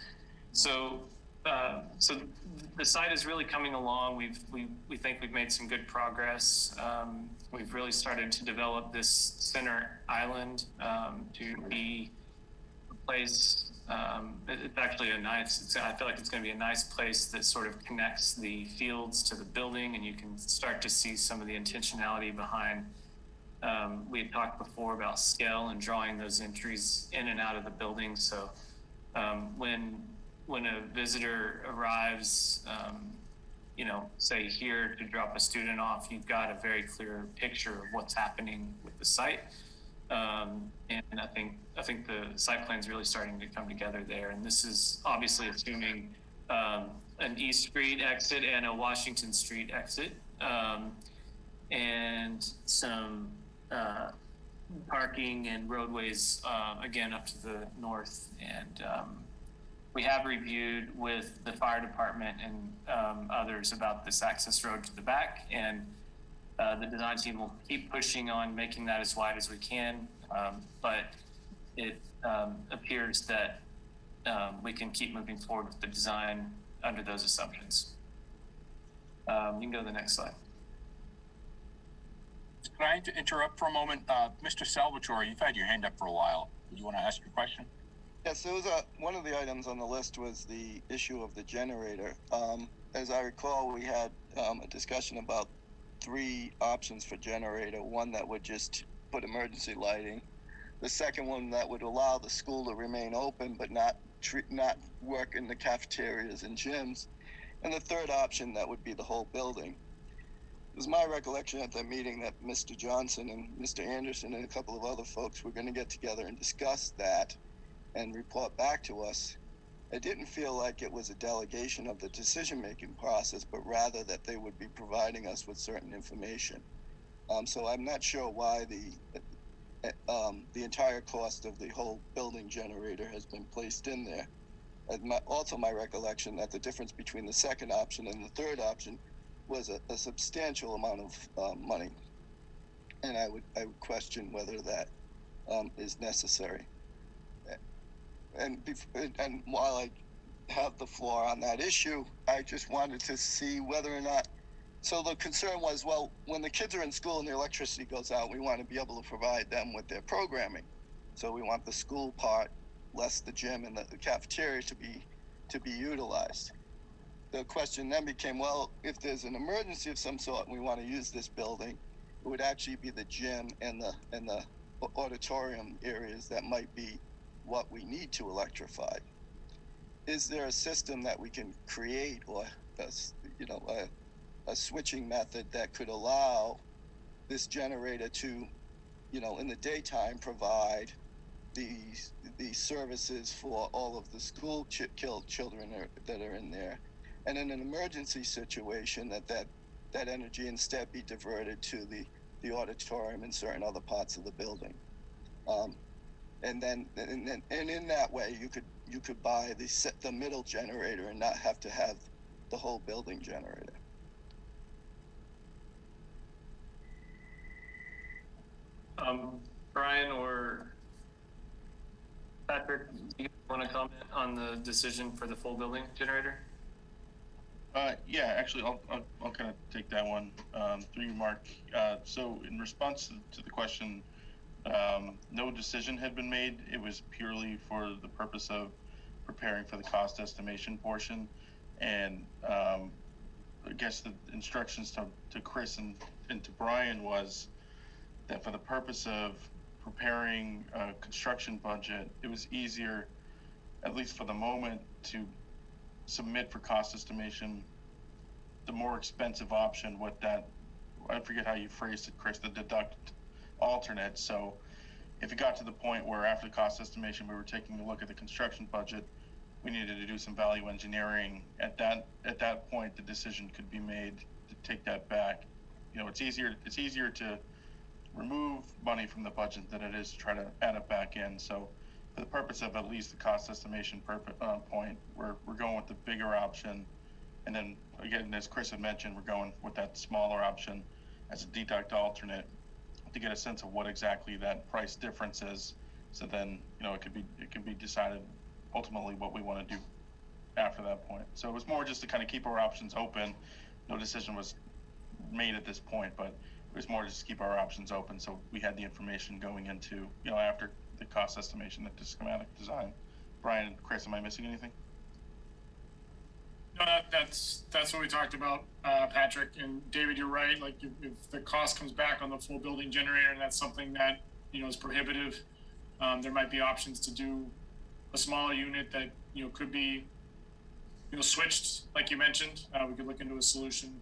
So the site is really coming along. We think we've made some good progress. We've really started to develop this center island to be a place. It's actually I feel like it's going to be a nice place that sort of connects the fields to the building, and you can start to see some of the intentionality behind. We had talked before about scale and drawing those entries in and out of the building. So when a visitor arrives, say here to drop a student off, you've got a very clear picture of what's happening with the site. And I think the site plan is really starting to come together there. And this is obviously assuming an East Street exit and a Washington Street exit. and some parking and roadways, again, up to the north. And we have reviewed with the fire department and others about this access road to the back, and the design team will keep pushing on making that as wide as we can, but it appears that we can keep moving forward with the design under those assumptions. You can go to the next slide.
Can I interrupt for a moment? Mr. Salvatore, you've had your hand up for a while. Do you want to ask your question?
Yes, there was one of the items on the list was the issue of the generator. As I recall, we had a discussion about 3 options for generator. One that would just put emergency lighting. The second one that would allow the school to remain open but not work in the cafeterias and gyms. And the third option that would be the whole building. It was my recollection at that meeting that Mr. Johnson and Mr. Anderson and a couple of other folks were going to get together and discuss that and report back to us. It didn't feel like it was a delegation of the decision-making process, but rather that they would be providing us with certain information. So I'm not sure why the entire cost of the whole building generator has been placed in there. Also my recollection that the difference between the second option and the third option was a substantial amount of money. And I would question whether that is necessary. And while I have the floor on that issue, I just wanted to see whether or not, so the concern was, well, when the kids are in school and the electricity goes out, we want to be able to provide them with their programming. So we want the school part, less the gym and the cafeteria to be utilized. The question then became, well, if there's an emergency of some sort and we want to use this building, it would actually be the gym and the auditorium areas that might be what we need to electrify. Is there a system that we can create, or a switching method that could allow this generator to, in the daytime provide these services for all of the school children that are in there, and in an emergency situation that energy instead be diverted to the auditorium and certain other parts of the building. And in that way, you could buy the middle generator and not have to have the whole building generator.
Brian or Patrick, do you want to comment on the decision for the full building generator?
Yeah, actually, I'll kind of take that one through you, Mark. So in response to the question, no decision had been made. It was purely for the purpose of preparing for the cost estimation portion. And I guess the instructions to Chris and to Brian was that for the purpose of preparing a construction budget, it was easier, at least for the moment, to submit for cost estimation the more expensive option, I forget how you phrased it, Chris, the deduct alternate. So if it got to the point where after the cost estimation we were taking a look at the construction budget, we needed to do some value engineering. At that point, the decision could be made to take that back. It's easier to remove money from the budget than it is to try to add it back in. So for the purpose of at least the cost estimation point, we're going with the bigger option. And then again, as Chris had mentioned, we're going with that smaller option as a deduct alternate to get a sense of what exactly that price difference is. So then, it could be decided ultimately what we want to do after that point. So it was more just to kind of keep our options open. No decision was made at this point, but it was more just to keep our options open. So we had the information going into, after the cost estimation at the schematic design. Brian, Chris, am I missing anything?
No, that's what we talked about, Patrick. And David, you're right. Like if the cost comes back on the full building generator and that's something that, is prohibitive, there might be options to do a smaller unit that, could be, switched, like you mentioned. We could look into a solution.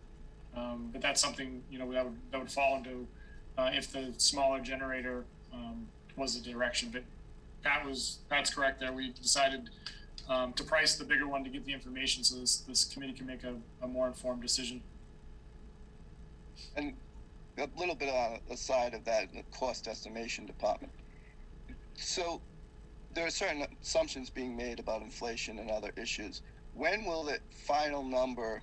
But that's something, that would fall into if the smaller generator was the direction. But that's correct there. We decided to price the bigger one to get the information so this committee can make a more informed decision.
And a little bit on the side of that, the cost estimation department. So there are certain assumptions being made about inflation and other issues. When will the final number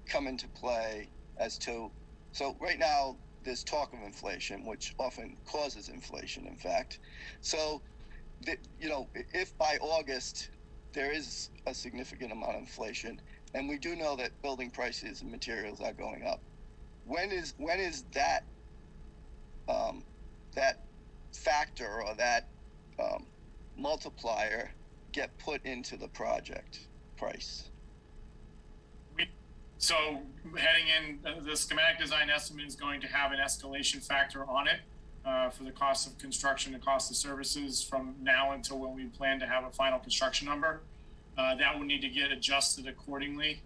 come into play as to, so right now there's talk of inflation, which often causes inflation, in fact. So, you know, if by August there is a significant amount of inflation, and we do know that building prices and materials are going up, when is that that factor or that multiplier get put into the project price?
So heading in, the schematic design estimate is going to have an escalation factor on it for the cost of construction, the cost of services from now until when we plan to have a final construction number. That will need to get adjusted accordingly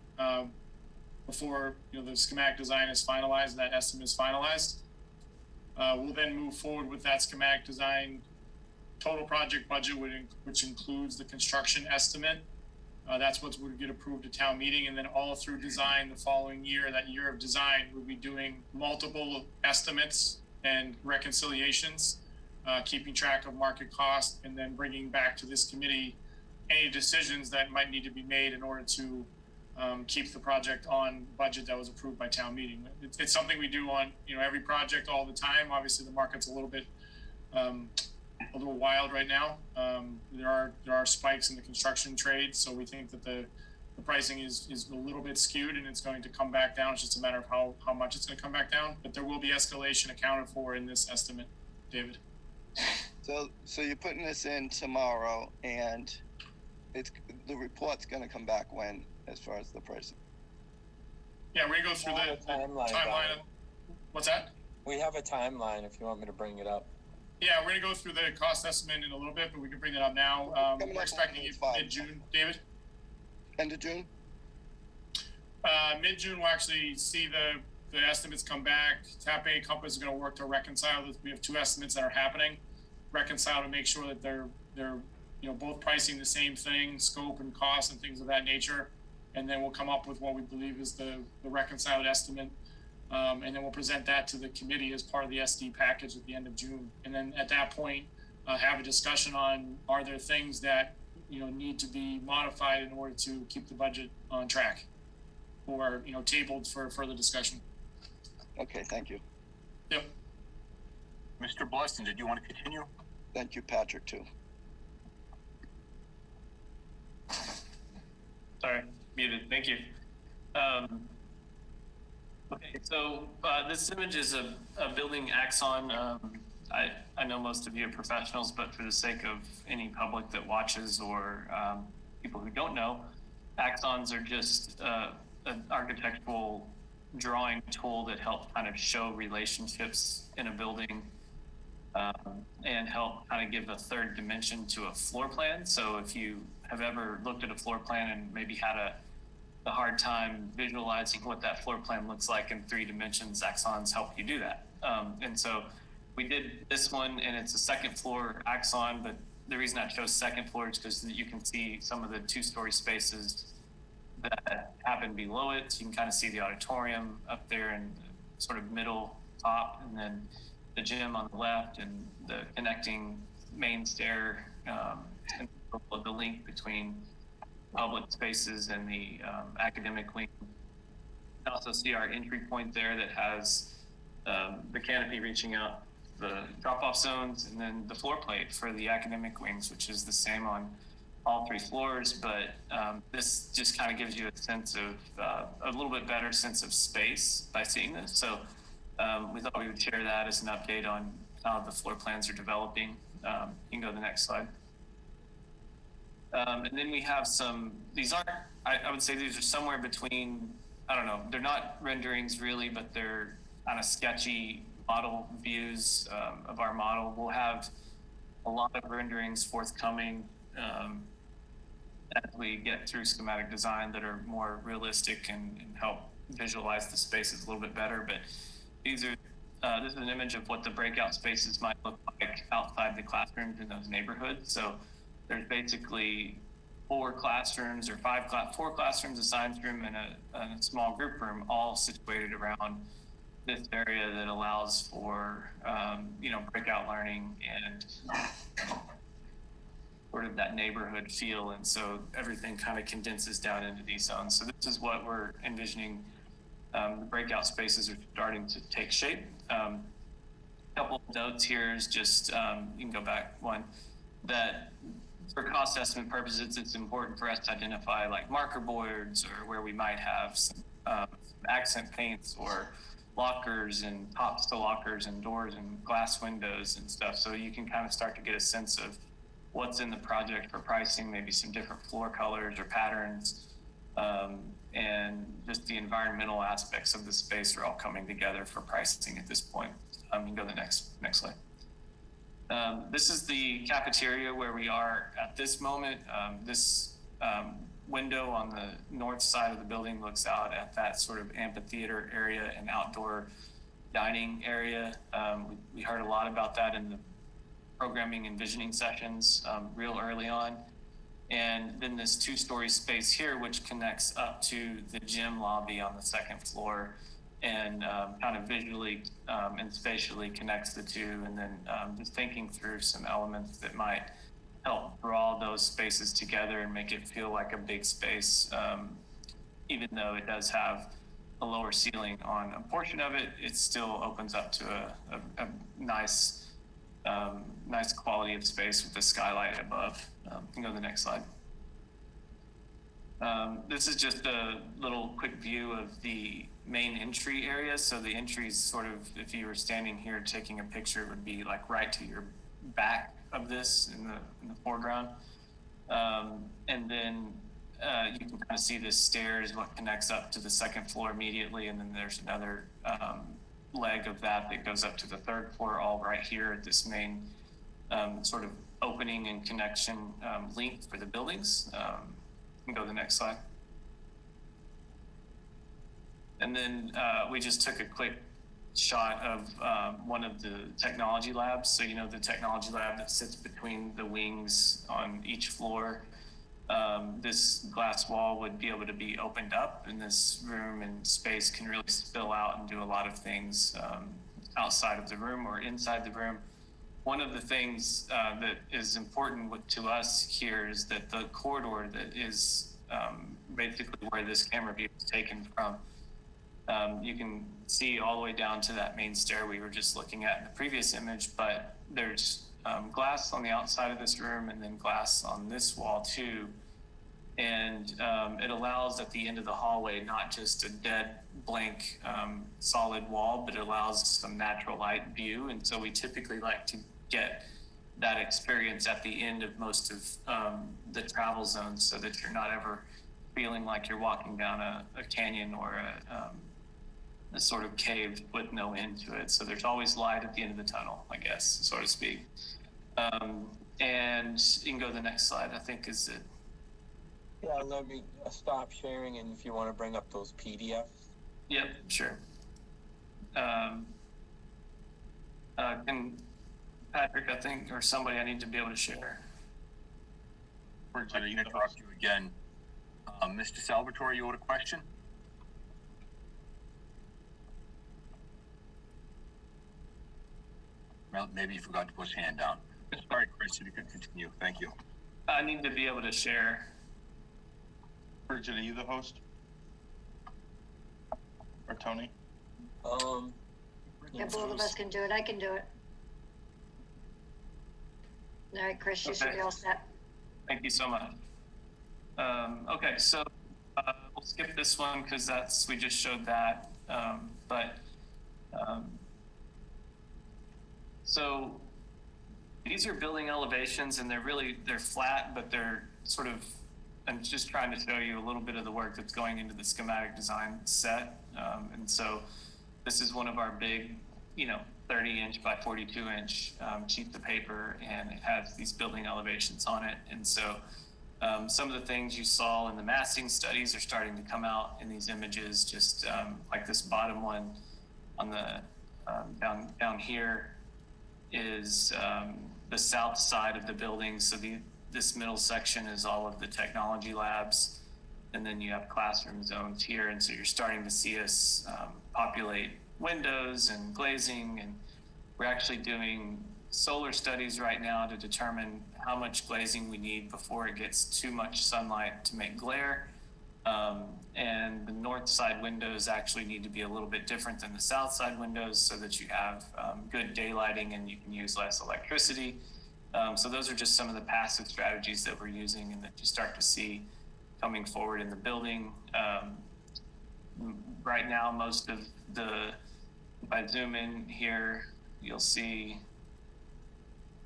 before, you know, the schematic design is finalized, that estimate is finalized. We'll then move forward with that schematic design total project budget, which includes the construction estimate. That's what would get approved at town meeting, and then all through design the following year, that year of design, we'll be doing multiple estimates and reconciliations, keeping track of market cost, and then bringing back to this committee any decisions that might need to be made in order to keep the project on budget that was approved by town meeting. It's something we do on, you know, every project all the time. Obviously, the market's a little bit wild right now. There are spikes in the construction trade, so we think that the pricing is a little bit skewed, and it's going to come back down. It's just a matter of how much it's going to come back down. But there will be escalation accounted for in this estimate, David.
So you're putting this in tomorrow, and the report's going to come back when, as far as the pricing?
Yeah, we're gonna go through the timeline of, what's that?
We have a timeline if you want me to bring it up.
Yeah, we're gonna go through the cost estimate in a little bit, but we can bring that up now. We're expecting it mid-June, David?
End of June?
Mid-June, we'll actually see the estimates come back. TAP A companies are gonna work to reconcile this. We have two estimates that are happening. Reconcile to make sure that they're you know, both pricing the same thing, scope and cost and things of that nature. And then we'll come up with what we believe is the reconciled estimate. And then we'll present that to the committee as part of the SD package at the end of June. And then at that point, have a discussion on, are there things that, you know, need to be modified in order to keep the budget on track, or, you know, tabled for further discussion.
Okay, thank you.
Yep.
Mr. Bluston, did you want to continue?
Thank you, Patrick, too.
Sorry, muted. Thank you. Okay, so this image is a building axon. I know most of you are professionals, but for the sake of any public that watches or people who don't know, axons are just an architectural drawing tool that helps kind of show relationships in a building and help kind of give a third dimension to a floor plan. So if you have ever looked at a floor plan and maybe had a hard time visualizing what that floor plan looks like in 3 dimensions, axons help you do that. And so we did this one, and it's a second floor axon, but the reason I chose second floor is because you can see some of the 2-story spaces that happen below it. So you can kind of see the auditorium up there in the sort of middle top, and then the gym on the left, and the connecting main stair, and the link between public spaces and the academic wing. You can also see our entry point there that has the canopy reaching out the drop-off zones, and then the floor plate for the academic wings, which is the same on all 3 floors. But this just kind of gives you a sense of a little bit better sense of space by seeing this. So we thought we would share that as an update on how the floor plans are developing. You can go to the next slide. And then we have these aren't, I would say these are somewhere between, I don't know, they're not renderings really, but they're kind of sketchy model views of our model. We'll have a lot of renderings forthcoming as we get through schematic design that are more realistic and help visualize the spaces a little bit better. But this is an image of what the breakout spaces might look like outside the classrooms in those neighborhoods. So there's basically 4 classrooms or 4 classrooms, a science room, and a small group room, all situated around this area that allows for, breakout learning and sort of that neighborhood feel. And so everything kind of condenses down into these zones. So this is what we're envisioning. The breakout spaces are starting to take shape. A couple of notes here is just, you can go back one, that for cost estimate purposes, it's important for us to identify like marker boards or where we might have some accent paints or lockers and tops to lockers and doors and glass windows and stuff. So you can kind of start to get a sense of what's in the project for pricing, maybe some different floor colors or patterns, and just the environmental aspects of the space are all coming together for pricing at this point. You can go to the next slide. This is the cafeteria where we are at this moment. This window on the north side of the building looks out at that sort of amphitheater area and outdoor dining area. We heard a lot about that in the programming and visioning sessions real early on. And then this 2-story space here, which connects up to the gym lobby on the 2nd floor and kind of visually and spatially connects the two. And then just thinking through some elements that might help draw those spaces together and make it feel like a big space. Even though it does have a lower ceiling on a portion of it, it still opens up to a nice quality of space with the skylight above. You can go to the next slide. This is just a little quick view of the main entry area. So the entry is sort of, if you were standing here taking a picture, it would be like right to your back of this in the foreground. And then you can kind of see this stairs, what connects up to the 2nd floor immediately. And then there's another leg of that goes up to the 3rd floor, all right here at this main sort of opening and connection link for the buildings. You can go to the next slide. And then we just took a quick shot of one of the technology labs. So, the technology lab that sits between the wings on each floor. This glass wall would be able to be opened up, and this room and space can really spill out and do a lot of things outside of the room or inside the room. One of the things that is important to us here is that the corridor that is basically where this camera view is taken from, you can see all the way down to that main stair we were just looking at in the previous image, but there's glass on the outside of this room and then glass on this wall too. And it allows at the end of the hallway, not just a dead blank solid wall, but it allows some natural light view. And so we typically like to get that experience at the end of most of the travel zones so that you're not ever feeling like you're walking down a canyon or a sort of cave with no end to it. So there's always light at the end of the tunnel, I guess, so to speak. And you can go to the next slide, I think is it.
Yeah, let me stop sharing, and if you want to bring up those PDFs.
Yep, sure. Can Patrick, I think, or somebody I need to be able to share.
Virginia, to interrupt you again. Mr. Salvatore, you had a question? Well, maybe he forgot to put his hand down. Sorry, Chris, if you could continue. Thank you.
I need to be able to share.
Bridget, are you the host? Or Tony?
Yeah, both of us can do it. I can do it. All right, Chris, you should be all set.
Thank you so much. Okay, so we'll skip this one because we just showed that. So these are building elevations, and they're flat, but they're sort of, I'm just trying to show you a little bit of the work that's going into the schematic design set. And so this is one of our big, 30-inch by 42-inch sheets of paper, and it has these building elevations on it. And so some of the things you saw in the massing studies are starting to come out in these images, just like this bottom one on the down here is the south side of the building. So this middle section is all of the technology labs, and then you have classroom zones here. And so you're starting to see us populate windows and glazing, and we're actually doing solar studies right now to determine how much glazing we need before it gets too much sunlight to make glare. And the north side windows actually need to be a little bit different than the south side windows so that you have good daylighting and you can use less electricity. So those are just some of the passive strategies that we're using and that you start to see coming forward in the building. Right now, most of the, if I zoom in here, you'll see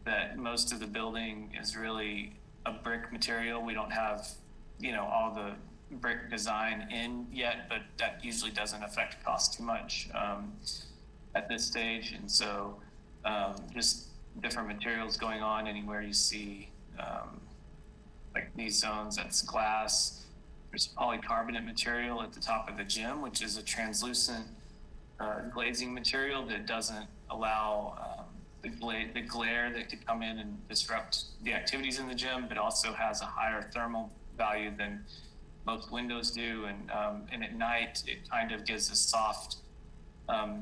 that most of the building is really a brick material. We don't have, you know, all the brick design in yet, but that usually doesn't affect cost too much at this stage. And so just different materials going on anywhere you see like these zones, that's glass. There's polycarbonate material at the top of the gym, which is a translucent glazing material that doesn't allow the glare that could come in and disrupt the activities in the gym, but also has a higher thermal value than most windows do. And at night, it kind of gives a soft,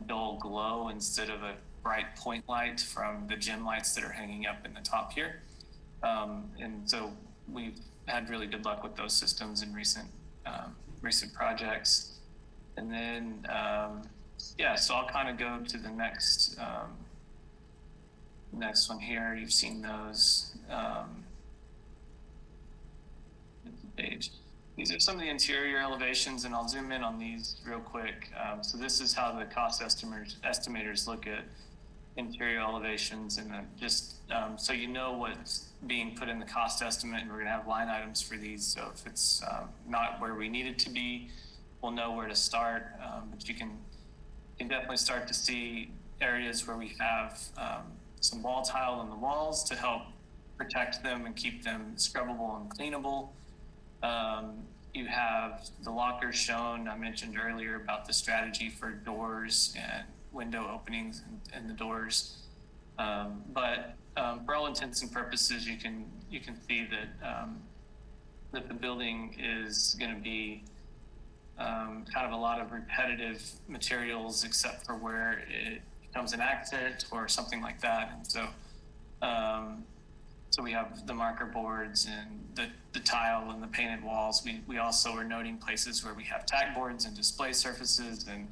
dull glow instead of a bright point light from the gym lights that are hanging up in the top here. And so we've had really good luck with those systems in recent projects. And then, yeah, so I'll kind of go to the next one here. You've seen those page. These are some of the interior elevations, and I'll zoom in on these real quick. So this is how the cost estimators look at interior elevations, and just so you know what's being put in the cost estimate, and we're gonna have line items for these. So if it's not where we need it to be, we'll know where to start. But you can definitely start to see areas where we have some wall tile in the walls to help protect them and keep them scrubbable and cleanable. You have the lockers shown. I mentioned earlier about the strategy for doors and window openings and the doors. But for all intents and purposes, you can see that that the building is going to be kind of a lot of repetitive materials, except for where it becomes an accent or something like that. And so so we have the marker boards and the tile and the painted walls. We also are noting places where we have tack boards and display surfaces and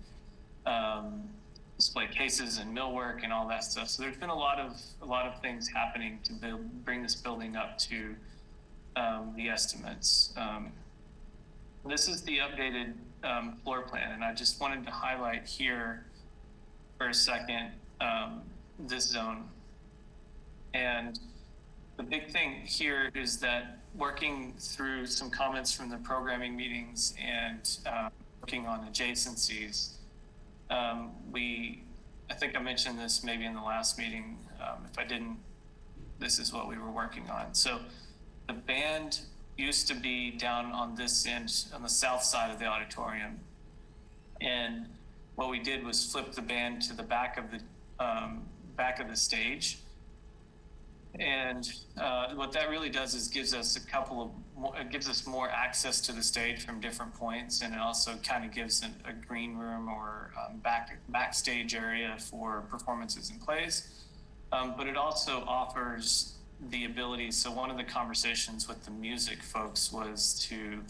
display cases and millwork and all that stuff. So there's been a lot of things happening to bring this building up to the estimates. This is the updated floor plan, and I just wanted to highlight here for a second this zone. And the big thing here is that working through some comments from the programming meetings and working on adjacencies, I think I mentioned this maybe in the last meeting. If I didn't, this is what we were working on. So the band used to be down on this end, on the south side of the auditorium. And what we did was flip the band to the back of the stage. And what that really does is gives us more access to the stage from different points, and it also kind of gives a green room or backstage area for performances and plays. But it also offers the ability. So one of the conversations with the music folks was to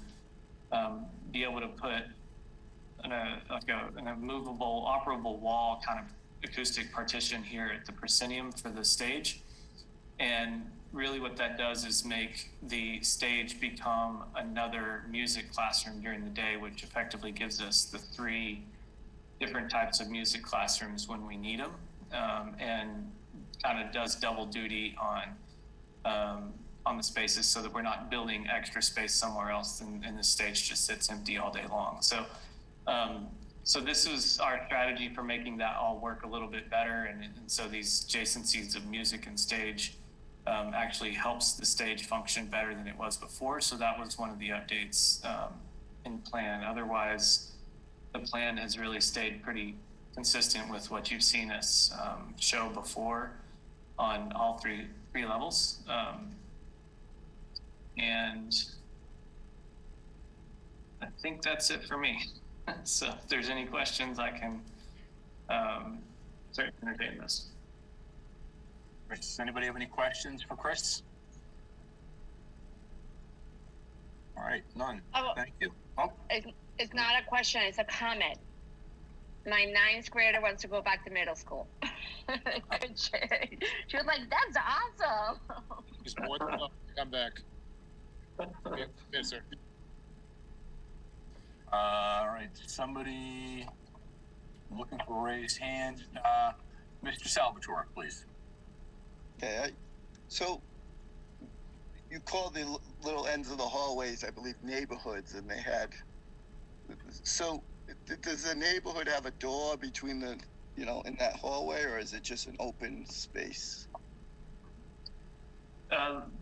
be able to put a movable, operable wall kind of acoustic partition here at the proscenium for the stage. And really what that does is make the stage become another music classroom during the day, which effectively gives us the 3 different types of music classrooms when we need them, and kind of does double duty on the spaces, so that we're not building extra space somewhere else and the stage just sits empty all day long. So so this was our strategy for making that all work a little bit better, and so these adjacencies of music and stage actually helps the stage function better than it was before. So that was one of the updates in plan. Otherwise, the plan has really stayed pretty consistent with what you've seen us show before on all three levels. And I think that's it for me. So if there's any questions, I can certainly entertain this.
Does anybody have any questions for Chris? All right, none.
Oh.
Thank you. Oh,
It's not a question, it's a comment. My 9th grader wants to go back to middle school. She was like, that's awesome.
He's more than welcome to come back. Yes, sir.
all right, somebody looking for a raised hand. Mr. Salvatore, please.
Okay, so you call the little ends of the hallways, I believe, neighborhoods, and they had, so does the neighborhood have a door between the, in that hallway, or is it just an open space?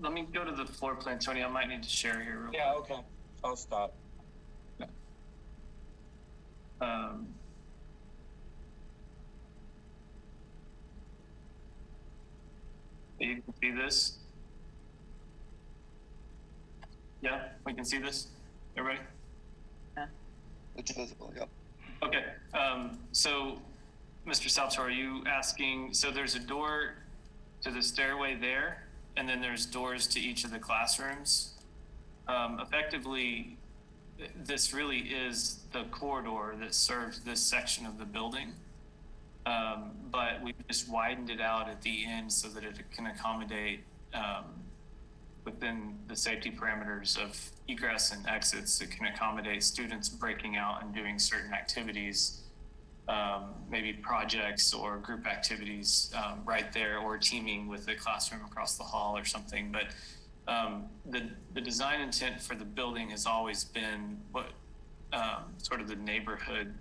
Let me go to the floor plan, Tony. I might need to share here real quick.
Yeah, okay. I'll stop.
You can see this. Yeah, we can see this. Everybody?
It's visible, yep.
Okay. So, Mr. Salvatore, are you asking? So there's a door to the stairway there, and then there's doors to each of the classrooms. Effectively, this really is the corridor that serves this section of the building. But we just widened it out at the end so that it can accommodate within the safety parameters of egress and exits. It can accommodate students breaking out and doing certain activities, maybe projects or group activities right there, or teaming with the classroom across the hall or something. But the design intent for the building has always been what sort of the neighborhood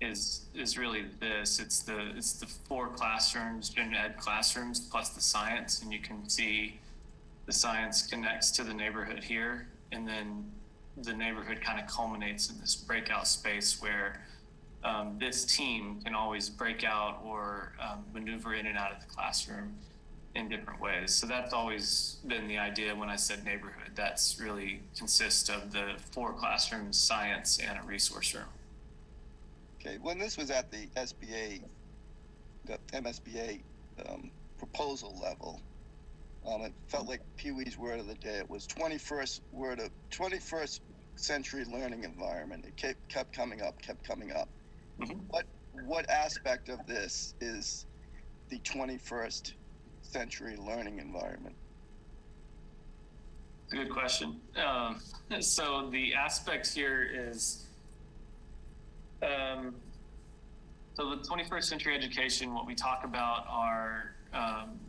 is really this. It's the 4 classrooms, gen ed classrooms, plus the science, and you can see the science connects to the neighborhood here, and then the neighborhood kind of culminates in this breakout space where this team can always break out or maneuver in and out of the classroom in different ways. So that's always been the idea when I said neighborhood. That's really consists of the 4 classrooms, science, and a resource room.
Okay, when this was at the SBA, the MSBA proposal level, it felt like Pee Wee's word of the day. It was 21st century learning environment. It kept coming up. Mm-hmm. What aspect of this is the 21st century learning environment?
It's a good question. So the aspect here is, so the 21st century education, what we talk about are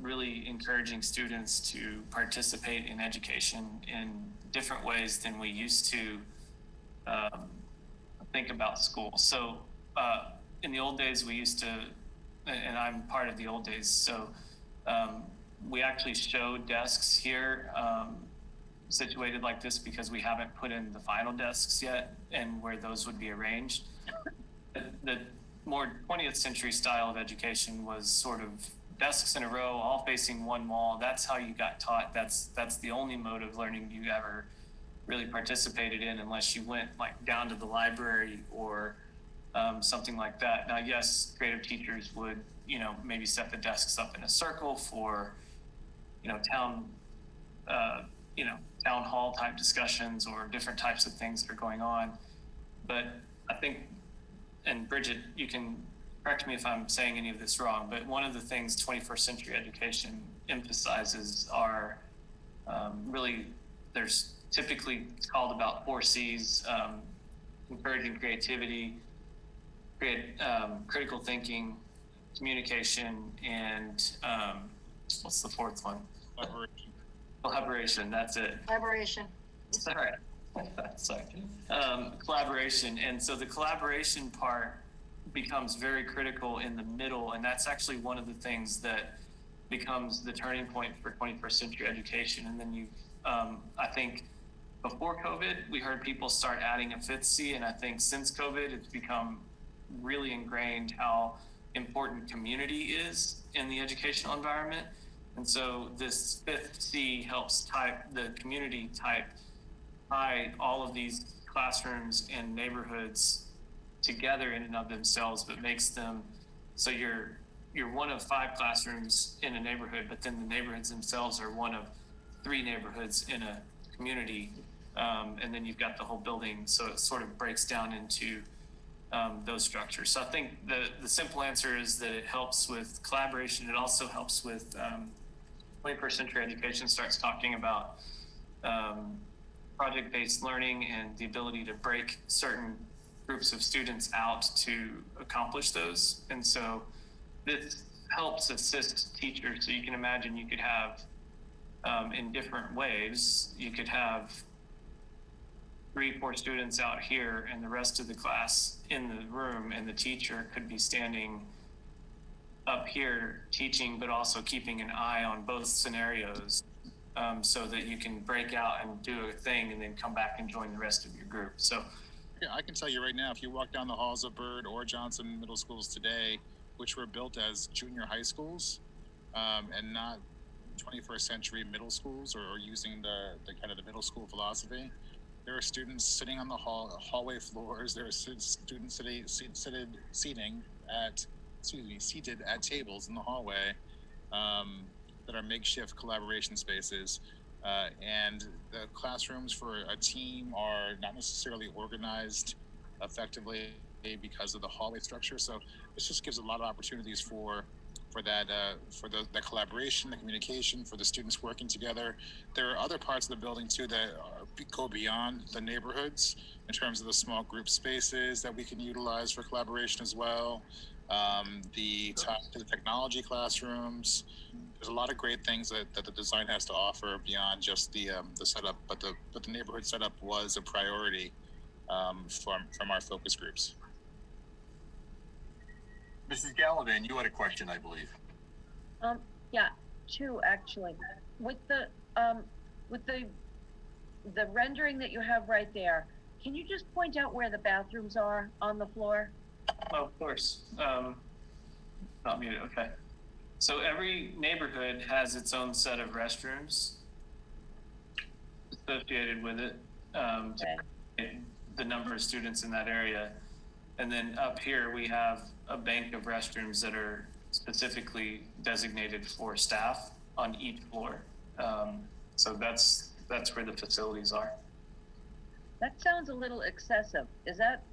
really encouraging students to participate in education in different ways than we used to think about school. So in the old days, we used to, and I'm part of the old days, so we actually showed desks here situated like this because we haven't put in the final desks yet and where those would be arranged. The more 20th century style of education was sort of desks in a row, all facing one wall. That's how you got taught. That's the only mode of learning you ever really participated in, unless you went like down to the library or something like that. Now, yes, creative teachers would, maybe set the desks up in a circle for, town hall type discussions or different types of things that are going on. But I think, and Bridget, you can correct me if I'm saying any of this wrong, but one of the things 21st century education emphasizes are really, there's typically called about 4 C's, encouraging creativity, critical thinking, communication, and what's the 4th one? Collaboration, that's it.
Collaboration.
Sorry. Sorry. Collaboration. And so the collaboration part becomes very critical in the middle, and that's actually one of the things that becomes the turning point for 21st century education. And then I think before COVID, we heard people start adding a 5th C, and I think since COVID, it's become really ingrained how important community is in the educational environment. And so this 5th C helps the community tie all of these classrooms and neighborhoods together in and of themselves, but makes them so you're one of 5 classrooms in a neighborhood, but then the neighborhoods themselves are one of 3 neighborhoods in a community, and then you've got the whole building, so it sort of breaks down into those structures. So I think the simple answer is that it helps with collaboration. It also helps with 21st century education starts talking about project-based learning and the ability to break certain groups of students out to accomplish those. And so this helps assist teachers. So you can imagine you could have in different waves, you could have 3-4 students out here and the rest of the class in the room, and the teacher could be standing up here teaching, but also keeping an eye on both scenarios, so that you can break out and do a thing and then come back and join the rest of your group. So
Yeah, I can tell you right now, if you walk down the halls of Byrd or Johnson middle schools today, which were built as junior high schools, and not 21st century middle schools, or using the kind of the middle school philosophy, there are students sitting on the hallway floors. There are students seated at tables in the hallway, that are makeshift collaboration spaces. And the classrooms for a team are not necessarily organized effectively because of the hallway structure. So this just gives a lot of opportunities for the collaboration, the communication, for the students working together. There are other parts of the building too that go beyond the neighborhoods in terms of the small group spaces that we can utilize for collaboration as well. The technology classrooms. There's a lot of great things that the design has to offer beyond just the setup, but the neighborhood setup was a priority from our focus groups.
Mrs. Gallivan, you had a question, I believe.
Yeah, 2 actually. With the rendering that you have right there, can you just point out where the bathrooms are on the floor?
Oh, of course. Not muted. Okay. So every neighborhood has its own set of restrooms associated with it, to the number of students in that area. And then up here, we have a bank of restrooms that are specifically designated for staff on each floor. So that's where the facilities are.
That sounds a little excessive. Is that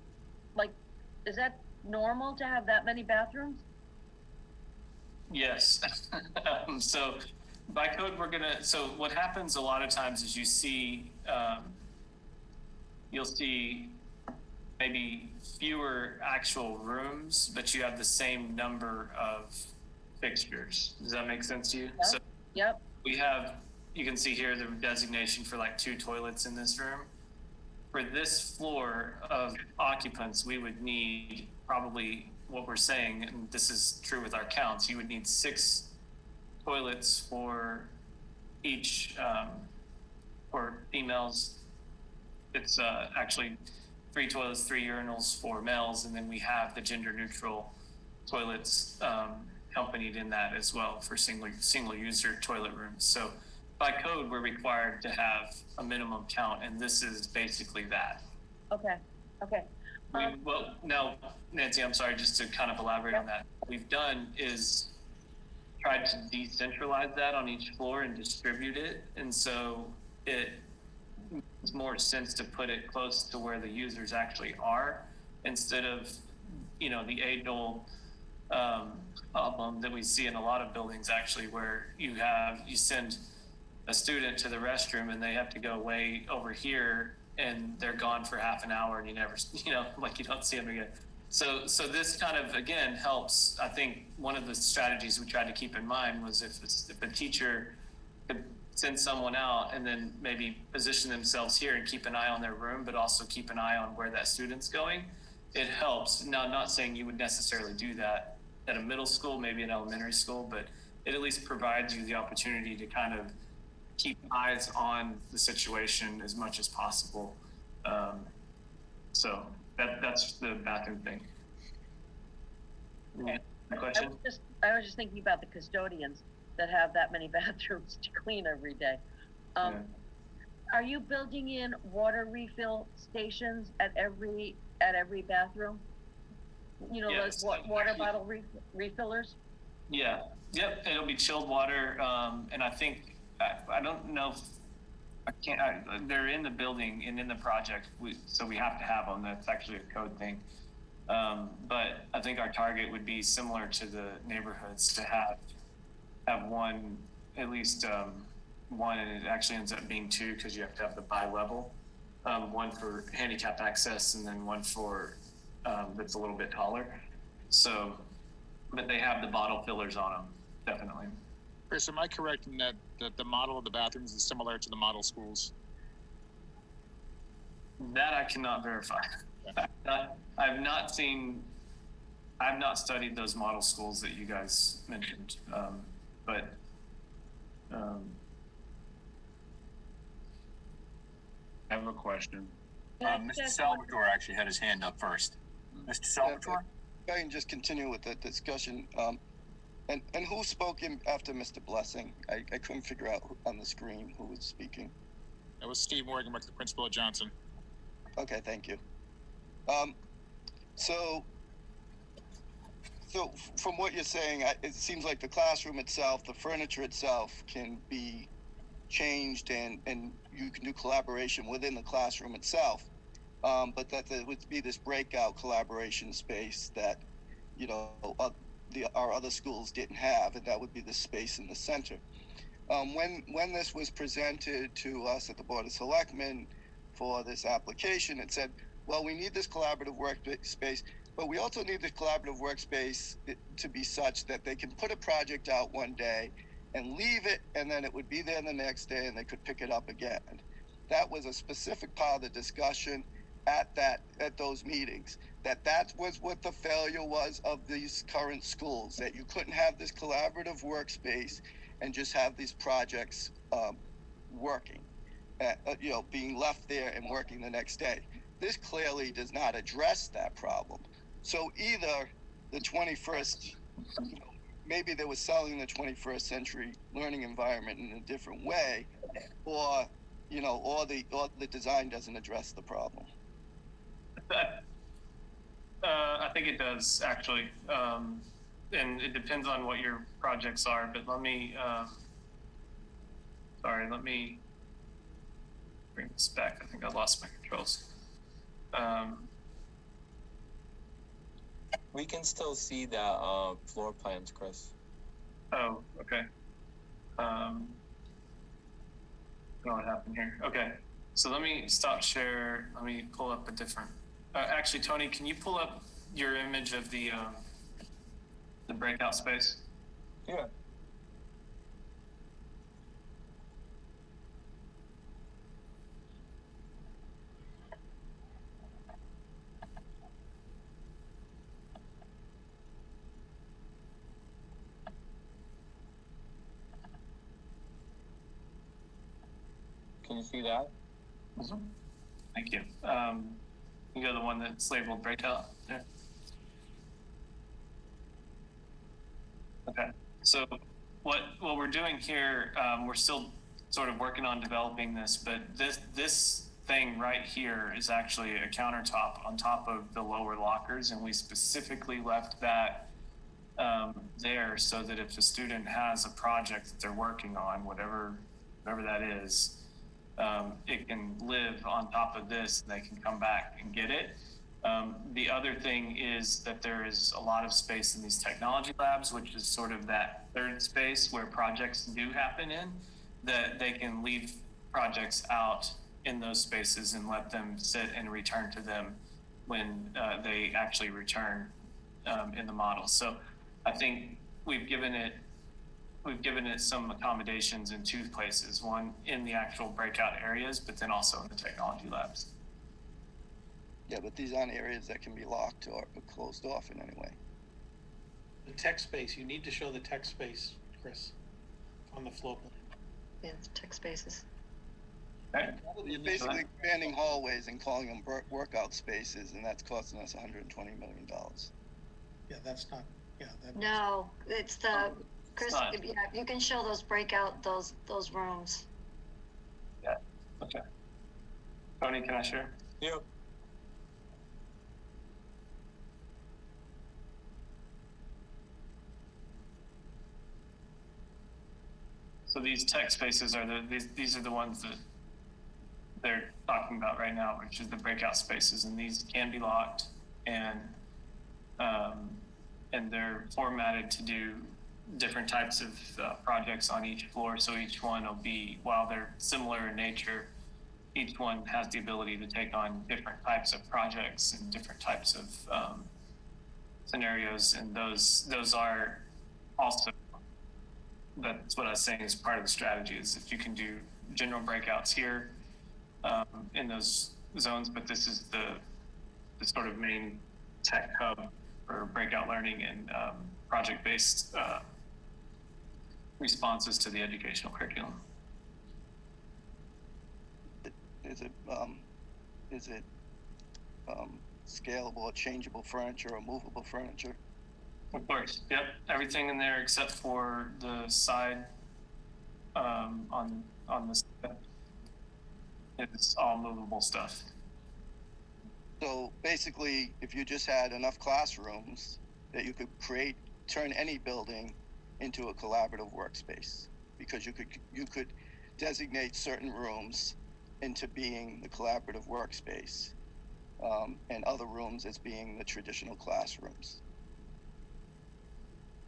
normal to have that many bathrooms?
Yes. So by code, so what happens a lot of times is you'll see maybe fewer actual rooms, but you have the same number of fixtures. Does that make sense to you?
Yep.
So
Yep.
you can see here the designation for like 2 toilets in this room. For this floor of occupants, we would need probably what we're saying, and this is true with our counts, you would need 6 toilets for each, for females. It's actually 3 toilets, 3 urinals for males, and then we have the gender neutral toilets accompanied in that as well for single user toilet rooms. So by code, we're required to have a minimum count, and this is basically that.
Okay.
Well, now, Nancy, I'm sorry, just to kind of elaborate on that. What we've done is tried to decentralize that on each floor and distribute it. And so it makes more sense to put it close to where the users actually are, instead of, the age-old problem that we see in a lot of buildings, actually, where you send a student to the restroom and they have to go way over here and they're gone for half an hour and you never, you don't see them again. So this kind of, again, helps. I think one of the strategies we tried to keep in mind was if a teacher could send someone out and then maybe position themselves here and keep an eye on their room, but also keep an eye on where that student's going, it helps. Now, I'm not saying you would necessarily do that at a middle school, maybe an elementary school, but it at least provides you the opportunity to kind of keep eyes on the situation as much as possible. So that's the bathroom thing.
Okay.
Question?
I was just thinking about the custodians that have that many bathrooms to clean every day. Are you building in water refill stations at every bathroom? You know,
Yes.
like water bottle refillers?
Yeah, yep, it'll be chilled water, and I think, I don't know if, they're in the building and in the project, so we have to have them, that's actually a code thing. But I think our target would be similar to the neighborhoods to have one, at least, one, and it actually ends up being two, because you have to have the bi-level. One for handicapped access and then one for, that's a little bit taller. So, but they have the bottle fillers on them, definitely.
Chris, am I correct in that the model of the bathrooms is similar to the model schools?
That I cannot verify. I've not studied those model schools that you guys mentioned, but
I have a question.
Mr. Salvatore actually had his hand up first. Mr. Salvatore?
If I can just continue with the discussion. And who spoke after Mr. Blessing? I couldn't figure out on the screen who was speaking.
That was Steve Morgan, the principal at Johnson.
Okay, thank you. So from what you're saying, it seems like the classroom itself, the furniture itself can be changed and you can do collaboration within the classroom itself. But that there would be this breakout collaboration space that, you know, our other schools didn't have, and that would be the space in the center. When this was presented to us at the Board of Selectmen for this application, it said, well, we need this collaborative workspace, but we also need this collaborative workspace to be such that they can put a project out one day and leave it, and then it would be there the next day and they could pick it up again. That was a specific part of the discussion at those meetings, that was what the failure was of these current schools, that you couldn't have this collaborative workspace and just have these projects working, you know, being left there and working the next day. This clearly does not address that problem. So either the 21st, you know, maybe they were selling the 21st century learning environment in a different way, or, you know, or the design doesn't address the problem.
I think it does, actually. And it depends on what your projects are, but let me bring this back. I think I lost my controls.
We can still see that floor plans, Chris.
Oh, okay. I don't know what happened here. Okay, so let me stop share. Let me pull up a different. Actually, Tony, can you pull up your image of the breakout space?
Yeah. Can you see that?
Mm-hmm. Thank you. You go to the one that's labeled breakout there. Okay. So what we're doing here, we're still sort of working on developing this, but this thing right here is actually a countertop on top of the lower lockers, and we specifically left that there so that if a student has a project that they're working on, whatever that is, it can live on top of this and they can come back and get it. The other thing is that there is a lot of space in these technology labs, which is sort of that third space where projects do happen in, that they can leave projects out in those spaces and let them sit and return to them when they actually return in the model. So I think we've given it some accommodations in two places, one in the actual breakout areas, but then also in the technology labs.
Yeah, but these aren't areas that can be locked or closed off in any way.
The tech space, you need to show the tech space, Chris, on the floor plan.
Yeah, tech spaces.
Okay.
You're basically expanding hallways and calling them workout spaces, and that's costing us $120 million.
Yeah, that's not, yeah.
No, it's the, Chris, yeah, you can show those breakout, those rooms.
Yeah, okay. Tony, can I share?
Yep.
So these tech spaces are these are the ones that they're talking about right now, which is the breakout spaces, and these can be locked, and they're formatted to do different types of projects on each floor. So each one will be, while they're similar in nature, each one has the ability to take on different types of projects and different types of scenarios, and those are also, that's what I was saying is part of the strategy, is if you can do general breakouts here in those zones, but this is the sort of main tech hub for breakout learning and project-based responses to the educational curriculum.
Is it scalable or changeable furniture or movable furniture?
Of course, yep. Everything in there except for the side on the side. It's all movable stuff.
So basically, if you just had enough classrooms that you could turn any building into a collaborative workspace, because you could designate certain rooms into being the collaborative workspace, and other rooms as being the traditional classrooms.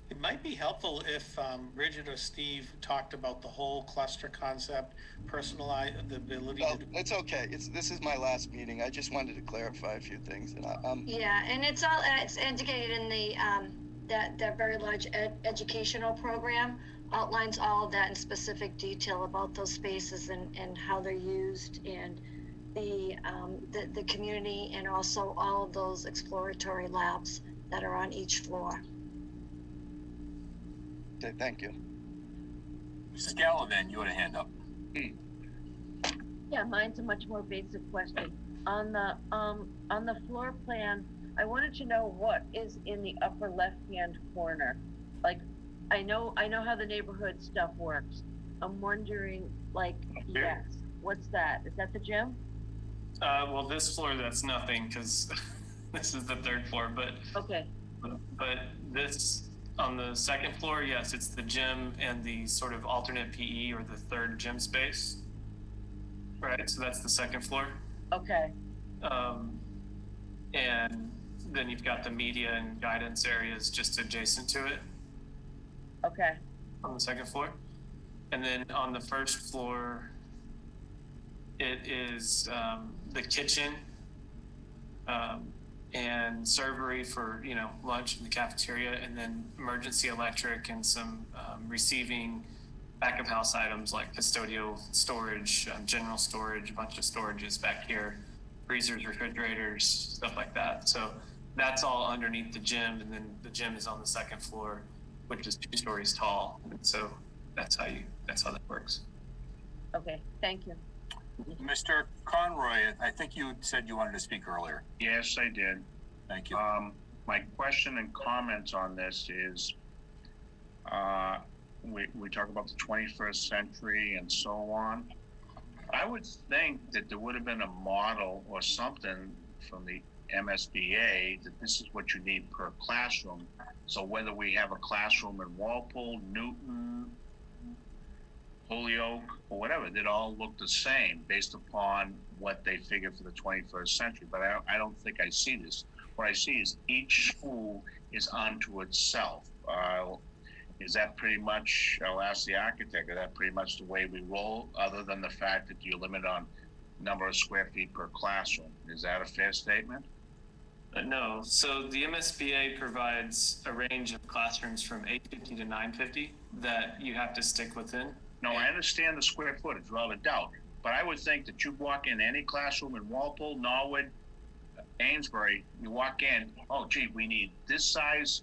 It might be helpful if Bridget or Steve talked about the whole cluster concept, personalize the ability to.
It's okay. This is my last meeting. I just wanted to clarify a few things, and
Yeah, and it's indicated in the that very large educational program outlines all of that in specific detail about those spaces and how they're used, and the community, and also all of those exploratory labs that are on each floor.
Okay, thank you.
Mrs. Gallivan, you had a hand up.
Yeah, mine's a much more basic question. On the floor plan, I wanted to know what is in the upper left-hand corner. Like, I know how the neighborhood stuff works. I'm wondering, like, yes, what's that? Is that the gym?
Well, this floor, that's nothing, because this is the third floor, but
okay.
But this, on the second floor, yes, it's the gym and the sort of alternate PE, or the third gym space. Right, so that's the second floor.
Okay.
And then you've got the media and guidance areas just adjacent to it.
Okay.
On the second floor. And then on the first floor, it is the kitchen and servery for, lunch in the cafeteria, and then emergency electric and some receiving back of house items like custodial storage, general storage, a bunch of storages back here, freezers, refrigerators, stuff like that. So that's all underneath the gym, and then the gym is on the second floor, which is 2 stories tall. And so that's how that works.
Okay, thank you.
Mr. Conroy, I think you said you wanted to speak earlier.
Yes, I did.
Thank you.
My question and comments on this is, we talk about the 21st century and so on. I would think that there would have been a model or something from the MSBA that this is what you need per classroom. So whether we have a classroom in Walpole, Newton, Holyoke, or whatever, they'd all look the same based upon what they figure for the 21st century. But I don't think I see this. What I see is each school is unto itself. Is that pretty much, I'll ask the architect, is that pretty much the way we roll, other than the fact that you limit on number of square feet per classroom? Is that a fair statement?
No. So the MSBA provides a range of classrooms from 850 to 950 that you have to stick within.
No, I understand the square footage, without a doubt. But I would think that you walk in any classroom in Walpole, Norwood, Amesbury, you walk in, oh, gee, we need this size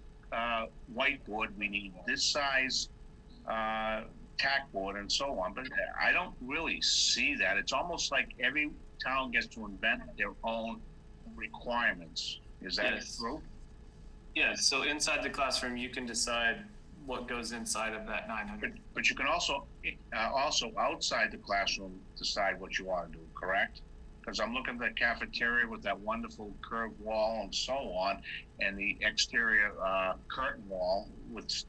whiteboard, we need this size tackboard, and so on. But I don't really see that. It's almost like every town gets to invent their own requirements. Is that true?
Yeah, so inside the classroom, you can decide what goes inside of that 900.
But you can also outside the classroom decide what you want to do, correct? Because I'm looking at the cafeteria with that wonderful curved wall and so on, and the exterior curtain wall with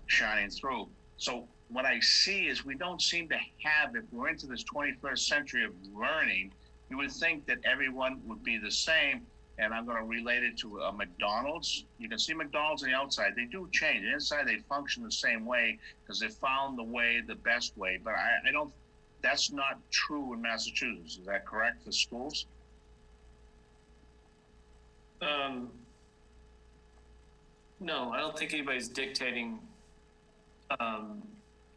shining through. So what I see is we don't seem to have, if we're into this 21st century of learning, you would think that everyone would be the same. And I'm going to relate it to a McDonald's. You can see McDonald's on the outside. They do change. Inside, they function the same way because they found the best way. But I don't, that's not true in Massachusetts. Is that correct for schools?
No, I don't think anybody's dictating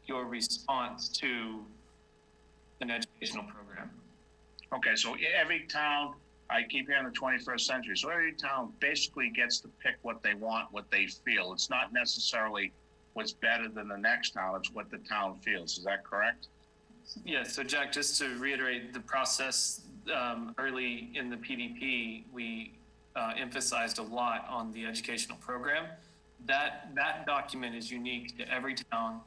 your response to an educational program.
Okay, so every town, I keep hearing the 21st century, so every town basically gets to pick what they want, what they feel. It's not necessarily what's better than the next town, it's what the town feels. Is that correct?
Yeah, so Jack, just to reiterate the process, early in the PDP, we emphasized a lot on the educational program. That document is unique to every town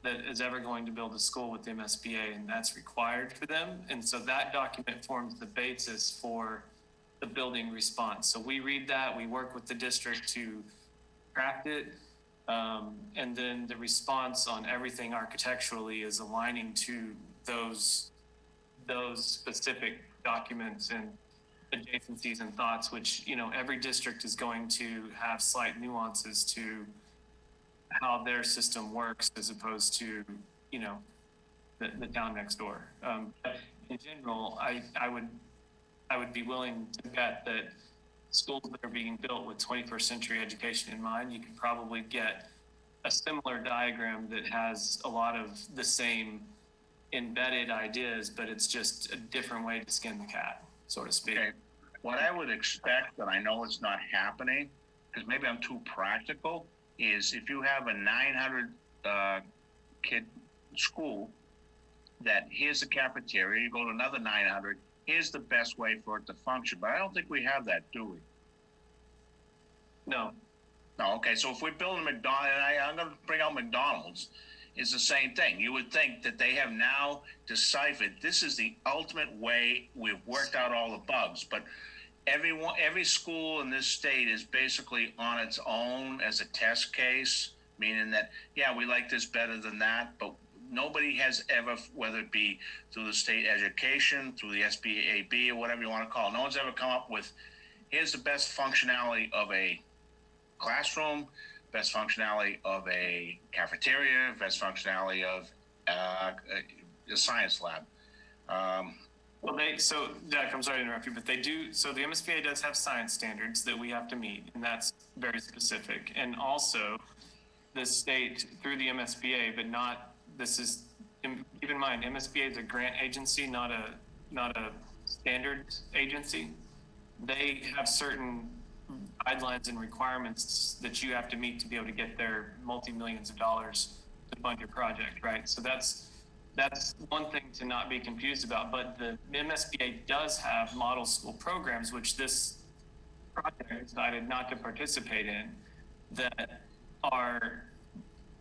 that is ever going to build a school with the MSBA, and that's required for them. And so that document forms the basis for the building response. So we read that, we work with the district to craft it, and then the response on everything architecturally is aligning to those specific documents and adjacencies and thoughts, which, you know, every district is going to have slight nuances to how their system works as opposed to, you know, the town next door. But in general, I would be willing to bet that schools that are being built with 21st century education in mind, you could probably get a similar diagram that has a lot of the same embedded ideas, but it's just a different way to skin the cat, so to speak.
Okay. What I would expect, and I know it's not happening, because maybe I'm too practical, is if you have a 900 kid school, that here's the cafeteria, you go to another 900, here's the best way for it to function. But I don't think we have that, do we?
No.
No, okay, so if we're building McDonald's, and I'm gonna bring out McDonald's, it's the same thing. You would think that they have now deciphered, this is the ultimate way, we've worked out all the bugs, but every school in this state is basically on its own as a test case, meaning that, yeah, we like this better than that, but nobody has ever, whether it be through the state education, through the SBAB, or whatever you want to call it, no one's ever come up with, here's the best functionality of a classroom, best functionality of a cafeteria, best functionality of a science lab.
Well, so Jack, I'm sorry to interrupt you, but they do, so the MSBA does have science standards that we have to meet, and that's very specific. And also the state through the MSBA, but not, this is, keep in mind, MSBA is a grant agency, not a standards agency. They have certain guidelines and requirements that you have to meet to be able to get their multi-millions of dollars to fund your project, right? So that's one thing to not be confused about. But the MSBA does have model school programs, which this project decided not to participate in, that are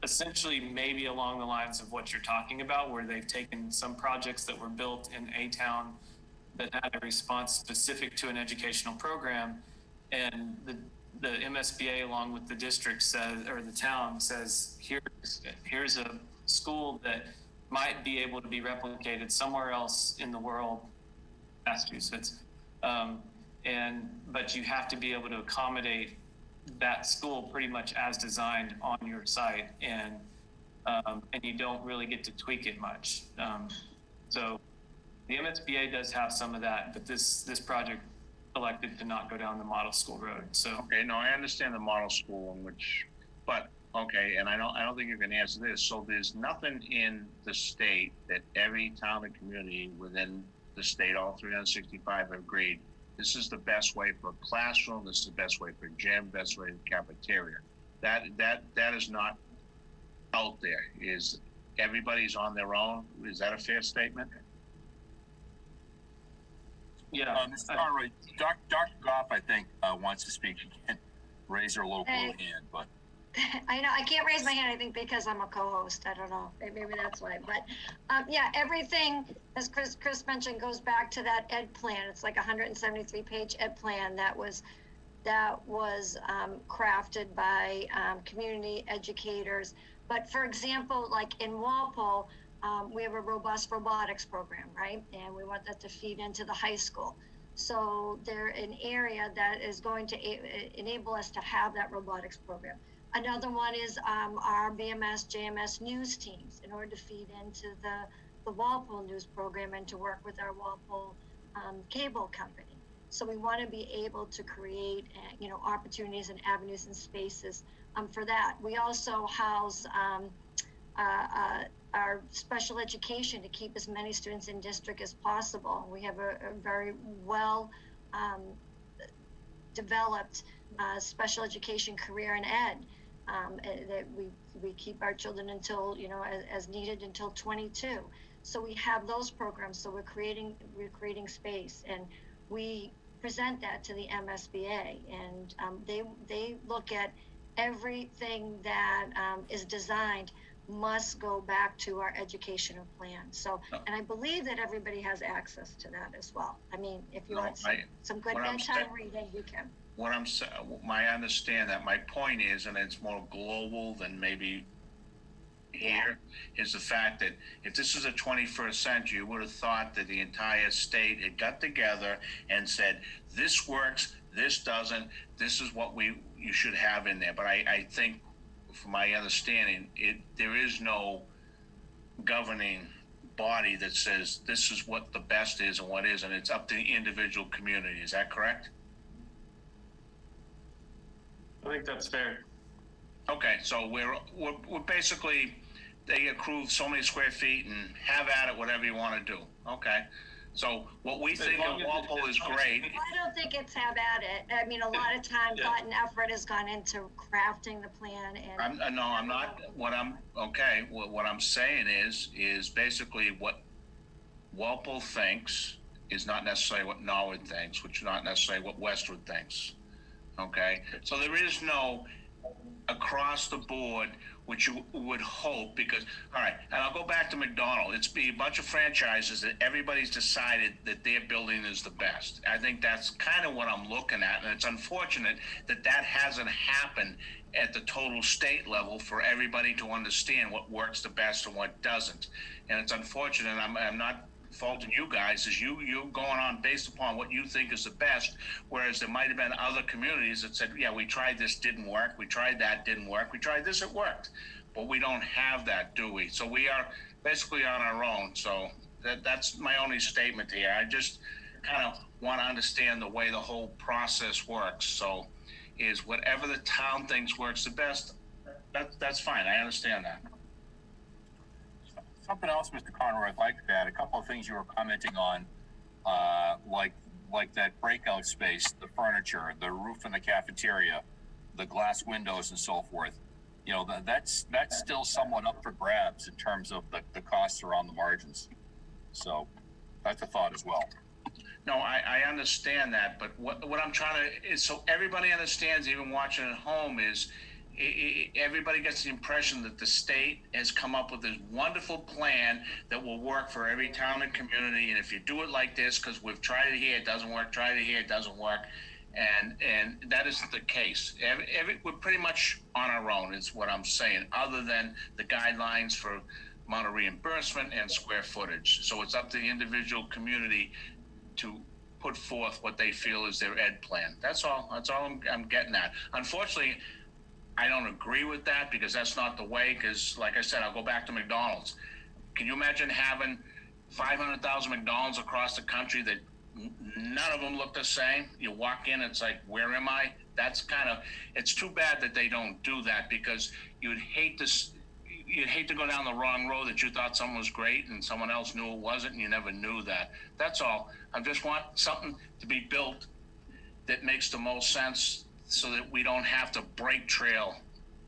essentially maybe along the lines of what you're talking about, where they've taken some projects that were built in a town that had a response specific to an educational program, and the MSBA along with the district says, or the town says, here's a school that might be able to be replicated somewhere else in the world, Massachusetts, but you have to be able to accommodate that school pretty much as designed on your site, and you don't really get to tweak it much. So the MSBA does have some of that, but this project elected to not go down the model school road. So
okay, no, I understand the model school, but okay, and I don't think you can answer this. So there's nothing in the state that every town and community within the state, all 365, have agreed, this is the best way for a classroom, this is the best way for a gym, best way for cafeteria. That is not out there. Is everybody's on their own? Is that a fair statement?
Yeah.
Mr. Conroy, Dr. Goff, I think, wants to speak. She can't raise her little blue hand, but.
I know, I can't raise my hand, I think because I'm a co-host, I don't know, maybe that's why, but, yeah, everything, as Chris mentioned, goes back to that ed plan. It's like a 173-page ed plan that was crafted by community educators. But for example, like in Walpole, we have a robust robotics program, right? And we want that to feed into the high school. So they're an area that is going to enable us to have that robotics program. Another one is our BMS, JMS news teams in order to feed into the Walpole news program and to work with our Walpole cable company. So we want to be able to create, opportunities and avenues and spaces for that. We also house our special education to keep as many students in district as possible. We have a very well developed special education career in ed that we keep our children until, as needed until 22. So we have those programs. So we're creating space, and we present that to the MSBA, and they look at everything that is designed must go back to our educational plan. So, and I believe that everybody has access to that as well. I mean, if you want some good bedtime reading, you can.
What I'm saying, I understand that. My point is, and it's more global than maybe here, is the fact that if this is a 21st century, you would have thought that the entire state had got together and said, this works, this doesn't, this is what you should have in there. But I think, from my understanding, there is no governing body that says this is what the best is and what isn't. It's up to the individual community. Is that correct?
I think that's fair.
Okay, so we're basically, they accrue so many square feet and have at it whatever you want to do. Okay. So what we think of Walpole is great.
I don't think it's have at it. I mean, a lot of time, thought and effort has gone into crafting the plan. And
I'm not. What I'm saying is basically what Walpole thinks is not necessarily what Norwood thinks, which is not necessarily what Westwood thinks. Okay, so there is no across the board, which you would hope, because, all right, and I'll go back to McDonald. It's be a bunch of franchises that everybody's decided that their building is the best. I think that's kind of what I'm looking at, and it's unfortunate that that hasn't happened at the total state level for everybody to understand what works the best and what doesn't. And it's unfortunate. I'm not faulting you guys, is you going on based upon what you think is the best, whereas there might have been other communities that said, yeah, we tried this, didn't work, we tried that, didn't work, we tried this, it worked. But we don't have that, do we? So we are basically on our own. So that's my only statement here. I just kind of want to understand the way the whole process works. So is whatever the town thinks works the best, that's fine. I understand that.
Something else, Mr. Conroy, I'd like to add, a couple of things you were commenting on, like that breakout space, the furniture, the roof in the cafeteria, the glass windows and so forth. That's still somewhat up for grabs in terms of the costs around the margins. So that's a thought as well.
No, I understand that, but what I'm trying to is so everybody understands, even watching at home, is everybody gets the impression that the state has come up with this wonderful plan that will work for every town and community. And if you do it like this, because we've tried it here, it doesn't work, tried it here, it doesn't work. And that isn't the case. We're pretty much on our own, is what I'm saying, other than the guidelines for amount of reimbursement and square footage. So it's up to the individual community to put forth what they feel is their ed plan. That's all I'm getting at. Unfortunately, I don't agree with that, because that's not the way, because like I said, I'll go back to McDonald's. Can you imagine having 500,000 McDonald's across the country that none of them look the same? You walk in, it's like, where am I? That's it's too bad that they don't do that, because you'd hate to go down the wrong road, that you thought someone was great and someone else knew it wasn't and you never knew that. That's all. I just want something to be built that makes the most sense, so that we don't have to break trail,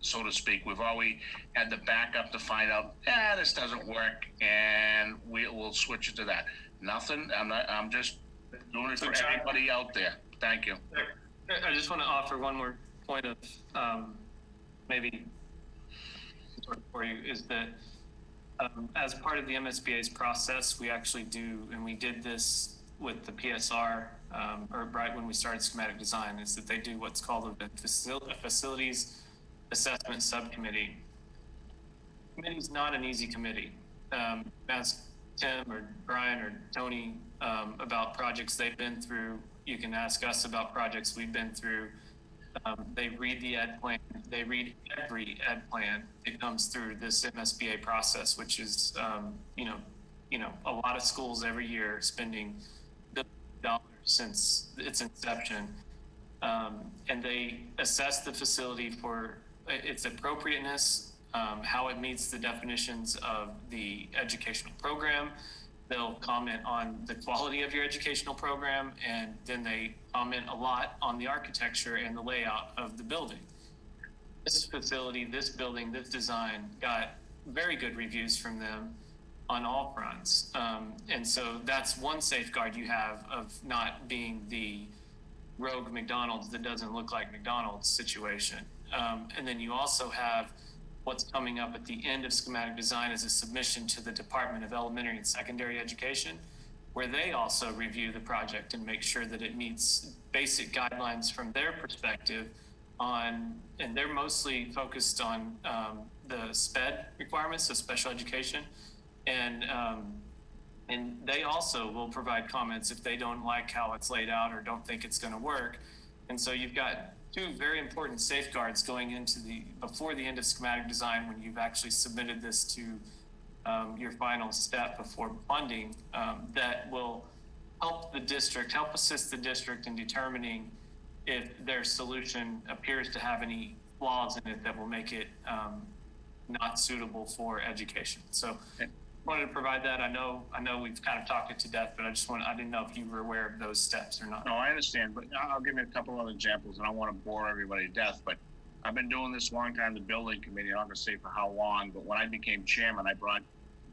so to speak. We've always had the backup to find out, this doesn't work, and we'll switch it to that. Nothing. I'm just doing it for everybody out there. Thank you.
I just want to offer one more point of maybe for you, is that as part of the MSBA's process, we actually do, and we did this with the PSR, or right when we started schematic design, is that they do what's called a facilities assessment subcommittee. committee's not an easy committee. Ask Tim or Brian or Tony about projects they've been through. You can ask us about projects we've been through. They read the ed plan. They read every ed plan that comes through this MSBA process, which is, you know, a lot of schools every year spending billions of dollars since its inception. And they assess the facility for its appropriateness, how it meets the definitions of the educational program. They'll comment on the quality of your educational program, and then they comment a lot on the architecture and the layout of the building. This facility, this building, this design got very good reviews from them on all fronts. And so that's one safeguard you have of not being the rogue McDonald's that doesn't look like McDonald's situation. And then you also have what's coming up at the end of schematic design as a submission to the Department of Elementary and Secondary Education, where they also review the project and make sure that it meets basic guidelines from their perspective on, and they're mostly focused on the SPED requirements, so special education. And they also will provide comments if they don't like how it's laid out or don't think it's going to work. And so you've got two very important safeguards going into before the end of schematic design, when you've actually submitted this to your final step before funding, that will help assist the district in determining if their solution appears to have any flaws in it that will make it not suitable for education. So wanted to provide that. I know we've kind of talked it to death, but I didn't know if you were aware of those steps or not.
No, I understand, but I'll give you a couple of examples, and I don't want to bore everybody to death, but I've been doing this a long time, the building committee. I'm not going to say for how long, but when I became chairman, I brought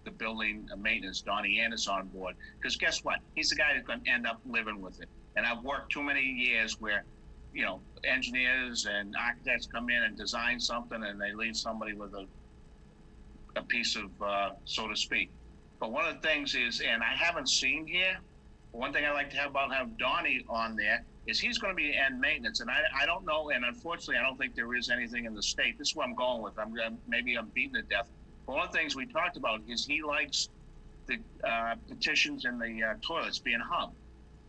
the building maintenance, Donnie Anderson, on board, because guess what? He's the guy that's going to end up living with it. And I've worked too many years where, you know, engineers and architects come in and design something, and they leave somebody with a piece of, so to speak. But one of the things is, and I haven't seen here, one thing I like to have Donnie on there is he's going to be end maintenance. And I don't know, and unfortunately, I don't think there is anything in the state. This is what I'm going with. Maybe I'm beating to death. But one of the things we talked about is he likes the petitions and the toilets being hung.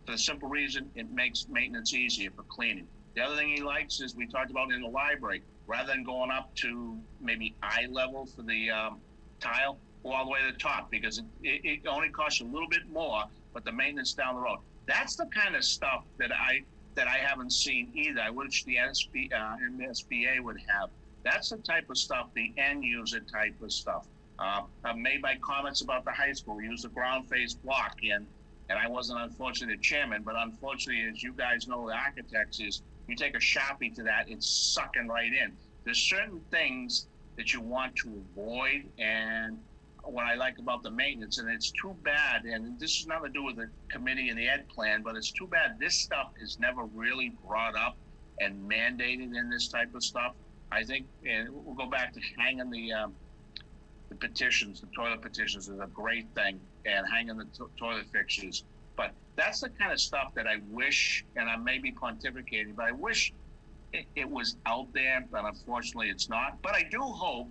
For the simple reason, it makes maintenance easier for cleaning. The other thing he likes is, we talked about in the library, rather than going up to maybe eye level for the tile, go all the way to the top, because it only costs a little bit more, but the maintenance down the road. That's the kind of stuff that I haven't seen either. I wish the MSBA would have. That's the type of stuff, the end user type of stuff. I've made my comments about the high school. We use the ground face block, and I wasn't unfortunately the chairman, but unfortunately, as you guys know, the architects is, you take a Sharpie to that, it's sucking right in. There's certain things that you want to avoid, and what I like about the maintenance, and it's too bad, and this has nothing to do with the committee and the ed plan, but it's too bad this stuff is never really brought up and mandated in this type of stuff. I think, and we'll go back to hanging the petitions, the toilet petitions is a great thing, and hanging the toilet fixtures. But that's the kind of stuff that I wish, and I may be pontificating, but I wish it was out there, but unfortunately it's not. But I do hope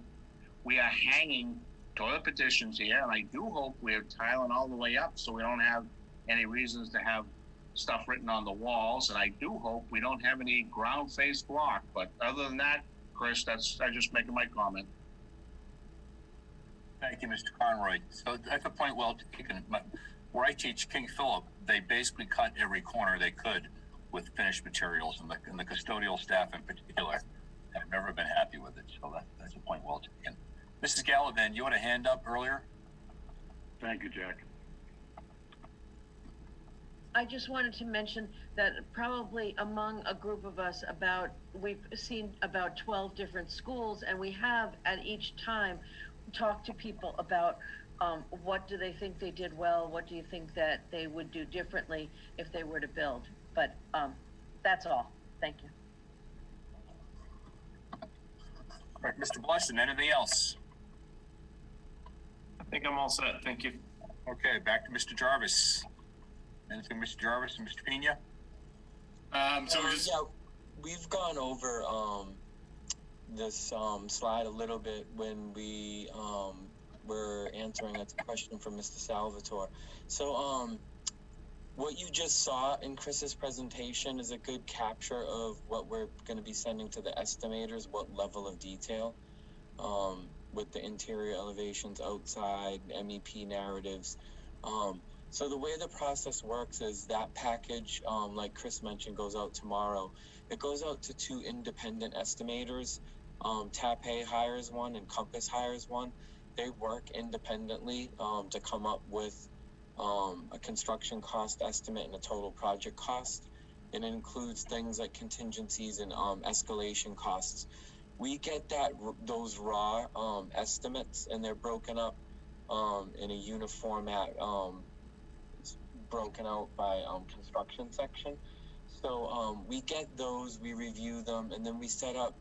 we are hanging toilet petitions here, and I do hope we're tiling all the way up so we don't have any reasons to have stuff written on the walls. And I do hope we don't have any ground face block. But other than that, Chris, I'm just making my comment.
Thank you, Mr. Conroy. So that's a point well taken. Where I teach King Philip, they basically cut every corner they could with finished materials, and the custodial staff in particular have never been happy with it. So that's a point well taken. Mrs. Gallivan, you had a hand up earlier?
Thank you, Jack.
I just wanted to mention that probably among a group of us, we've seen about 12 different schools, and we have at each time talked to people about what do they think they did well, what do you think that they would do differently if they were to build. But that's all. Thank you.
All right, Mr. Blushton, anything else?
I think I'm all set. Thank you.
Okay, back to Mr. Jarvis. Anything, Mr. Jarvis and Mr. Pena?
Yeah, we've gone over this slide a little bit when we were answering a question from Mr. Salvatore. So what you just saw in Chris's presentation is a good capture of what we're going to be sending to the estimators, what level of detail, with the interior elevations, outside, MEP narratives. So the way the process works is that package, like Chris mentioned, goes out tomorrow. It goes out to 2 independent estimators. TAPE hires one and Compass hires one. They work independently to come up with a construction cost estimate and a total project cost. And it includes things like contingencies and escalation costs. We get those raw estimates, and they're broken up in a uniformat, broken out by construction section. So we get those, we review them, and then we set up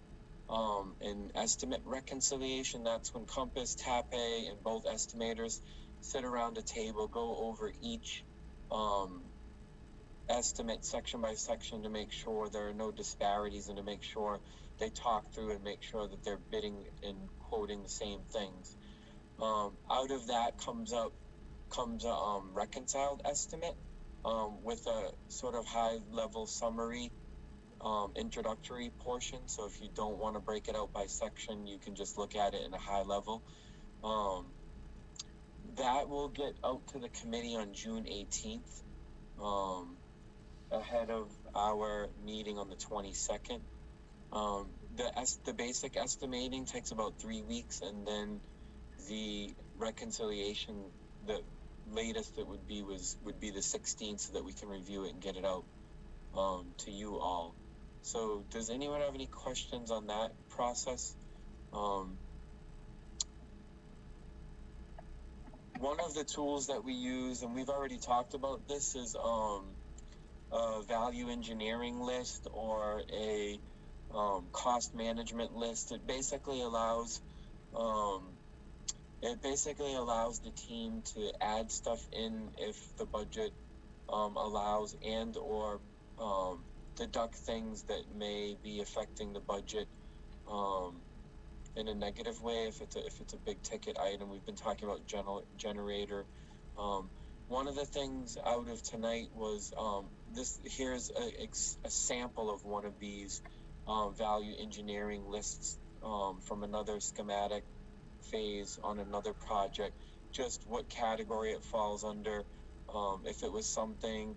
an estimate reconciliation. That's when Compass, TAPE, and both estimators sit around a table, go over each estimate section by section to make sure there are no disparities, and to make sure they talk through and make sure that they're bidding and quoting the same things. Out of that comes a reconciled estimate with a sort of high-level summary introductory portion. So if you don't want to break it out by section, you can just look at it in a high level. That will get out to the committee on June 18th, ahead of our meeting on the 22nd. The basic estimating takes about 3 weeks, and then the reconciliation, the latest it would be the 16th, so that we can review it and get it out to you all. So does anyone have any questions on that process? One of the tools that we use, and we've already talked about this, is a value engineering list or a cost management list. It basically allows the team to add stuff in if the budget allows, and or deduct things that may be affecting the budget in a negative way if it's a big ticket item. We've been talking about generator. One of the things out of tonight was here's a sample of one of these value engineering lists from another schematic phase on another project, just what category it falls under, if it was something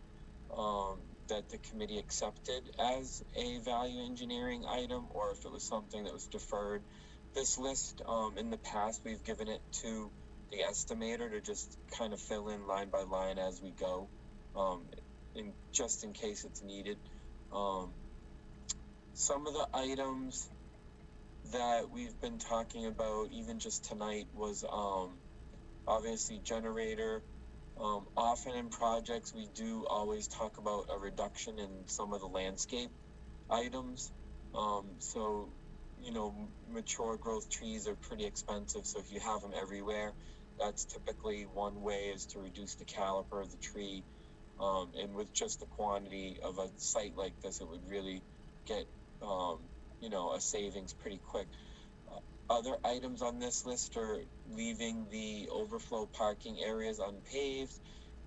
that the committee accepted as a value engineering item, or if it was something that was deferred. This list, in the past, we've given it to the estimator to just kind of fill in line by line as we go, just in case it's needed. Some of the items that we've been talking about, even just tonight, was obviously generator. Often in projects, we do always talk about a reduction in some of the landscape items. So, mature growth trees are pretty expensive. So if you have them everywhere, that's typically one way, is to reduce the caliper of the tree. And with just the quantity of a site like this, it would really get, a savings pretty quick. Other items on this list are leaving the overflow parking areas unpaved.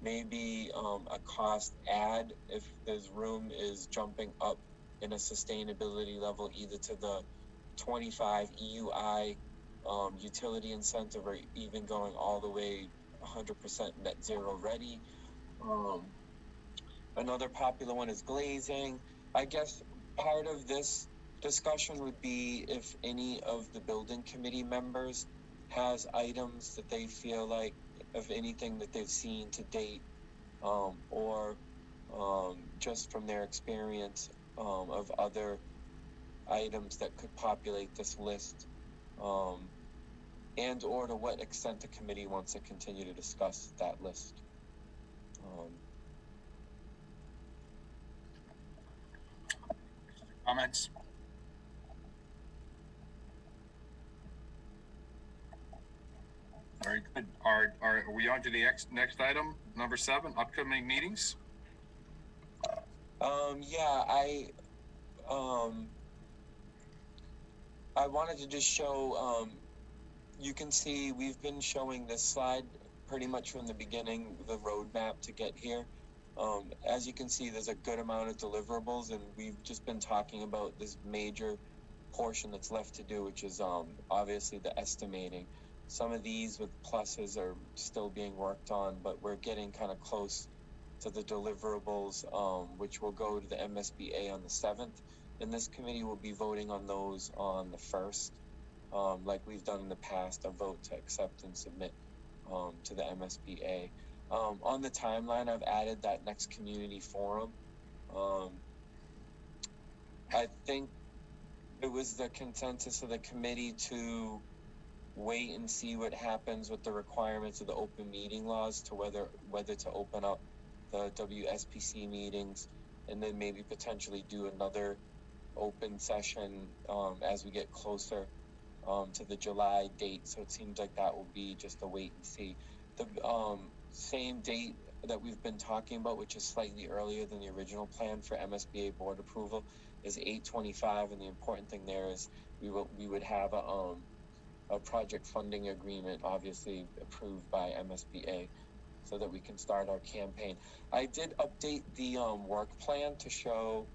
Maybe a cost add if this room is jumping up in a sustainability level, either to the 25 EUI utility incentive, or even going all the way 100% net zero ready. Another popular one is glazing. I guess part of this discussion would be if any of the building committee members has items that they feel like, of anything that they've seen to date, or just from their experience of other items that could populate this list, and or to what extent the committee wants to continue to discuss that list.
Comments? Very good. Are we on to the next item, number 7, upcoming meetings?
I wanted to just show, you can see we've been showing this slide pretty much from the beginning, the roadmap to get here. As you can see, there's a good amount of deliverables, and we've just been talking about this major portion that's left to do, which is obviously the estimating. Some of these with pluses are still being worked on, but we're getting kind of close to the deliverables, which will go to the MSBA on the 7th. And this committee will be voting on those on the 1st, like we've done in the past, a vote to accept and submit to the MSBA. On the timeline, I've added that next community forum. I think it was the consensus of the committee to wait and see what happens with the requirements of the open meeting laws to whether to open up the WSPC meetings, and then maybe potentially do another open session as we get closer to the July date. So it seems like that will be just a wait and see. The same date that we've been talking about, which is slightly earlier than the original plan for MSBA board approval, is 8/25, and the important thing there is we would have a project funding agreement, obviously approved by MSBA, so that we can start our campaign. I did update the work plan to show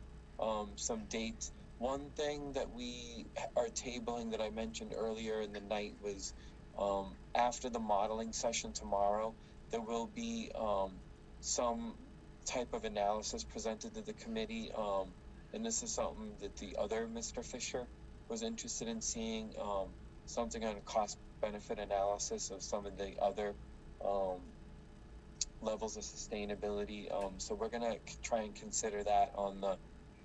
some dates. One thing that we are tabling that I mentioned earlier in the night was after the modeling session tomorrow, there will be some type of analysis presented to the committee, and this is something that the other Mr. Fisher was interested in seeing, something on a cost-benefit analysis of some of the other levels of sustainability. So we're going to try and consider that on the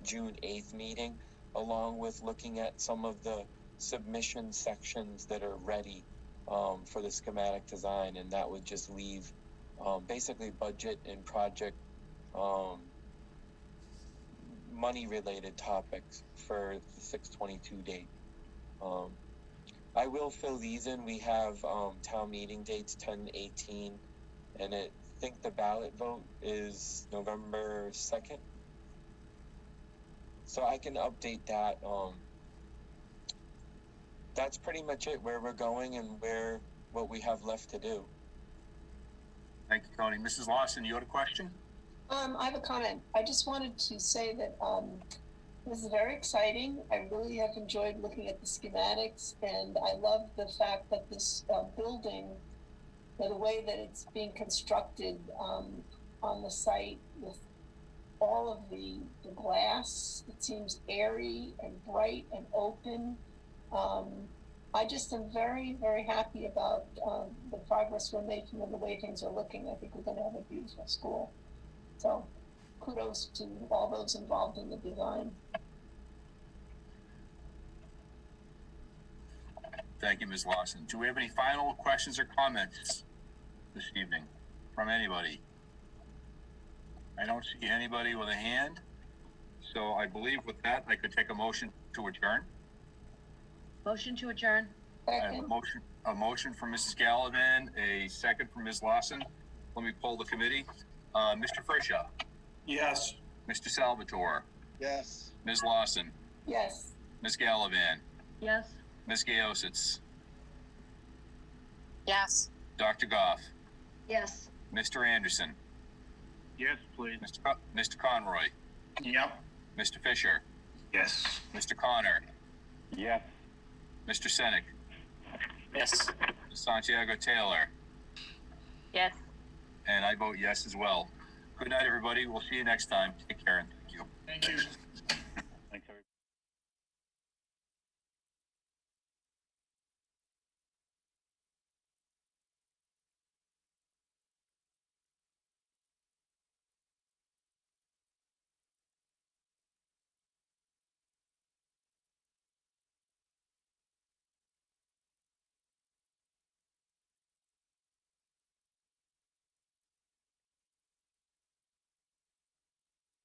June 8th meeting, along with looking at some of the submission sections that are ready for the schematic design, and that would just leave basically budget and project money-related topics for the 6/22 date. I will fill these in. We have town meeting dates 10/18, and I think the ballot vote is November 2nd. So I can update that. That's pretty much it, where we're going and what we have left to do.
Thank you, Tony. Mrs. Lawson, you had a question?
I have a comment. I just wanted to say that this is very exciting. I really have enjoyed looking at the schematics, and I love the fact that this building, the way that it's being constructed on the site with all of the glass, it seems airy and bright and open. I just am very, very happy about the progress we're making and the way things are looking. I think we're going to have a beautiful school. So kudos to all those involved in the design.
Thank you, Ms. Lawson. Do we have any final questions or comments this evening from anybody? I don't see anybody with a hand. So I believe with that, I could take a motion to adjourn.
Motion to adjourn.
I have a motion from Mrs. Gallivan, a second from Ms. Lawson. Let me poll the committee. Mr. Frisha?
Yes.
Mr. Salvatore?
Yes.
Ms. Lawson?
Yes.
Ms. Gallivan?
Yes.
Ms. Gaositz?
Yes.
Dr. Goff?
Yes.
Mr. Anderson?
Yes, please.
Mr. Conroy?
Yep.
Mr. Fisher?
Yes.
Mr. Connor?
Yes.
Mr. Senek?
Yes.
Santiago Taylor?
Yes.
And I vote yes as well. Good night, everybody. We'll see you next time. Take care and thank you.
Thank you.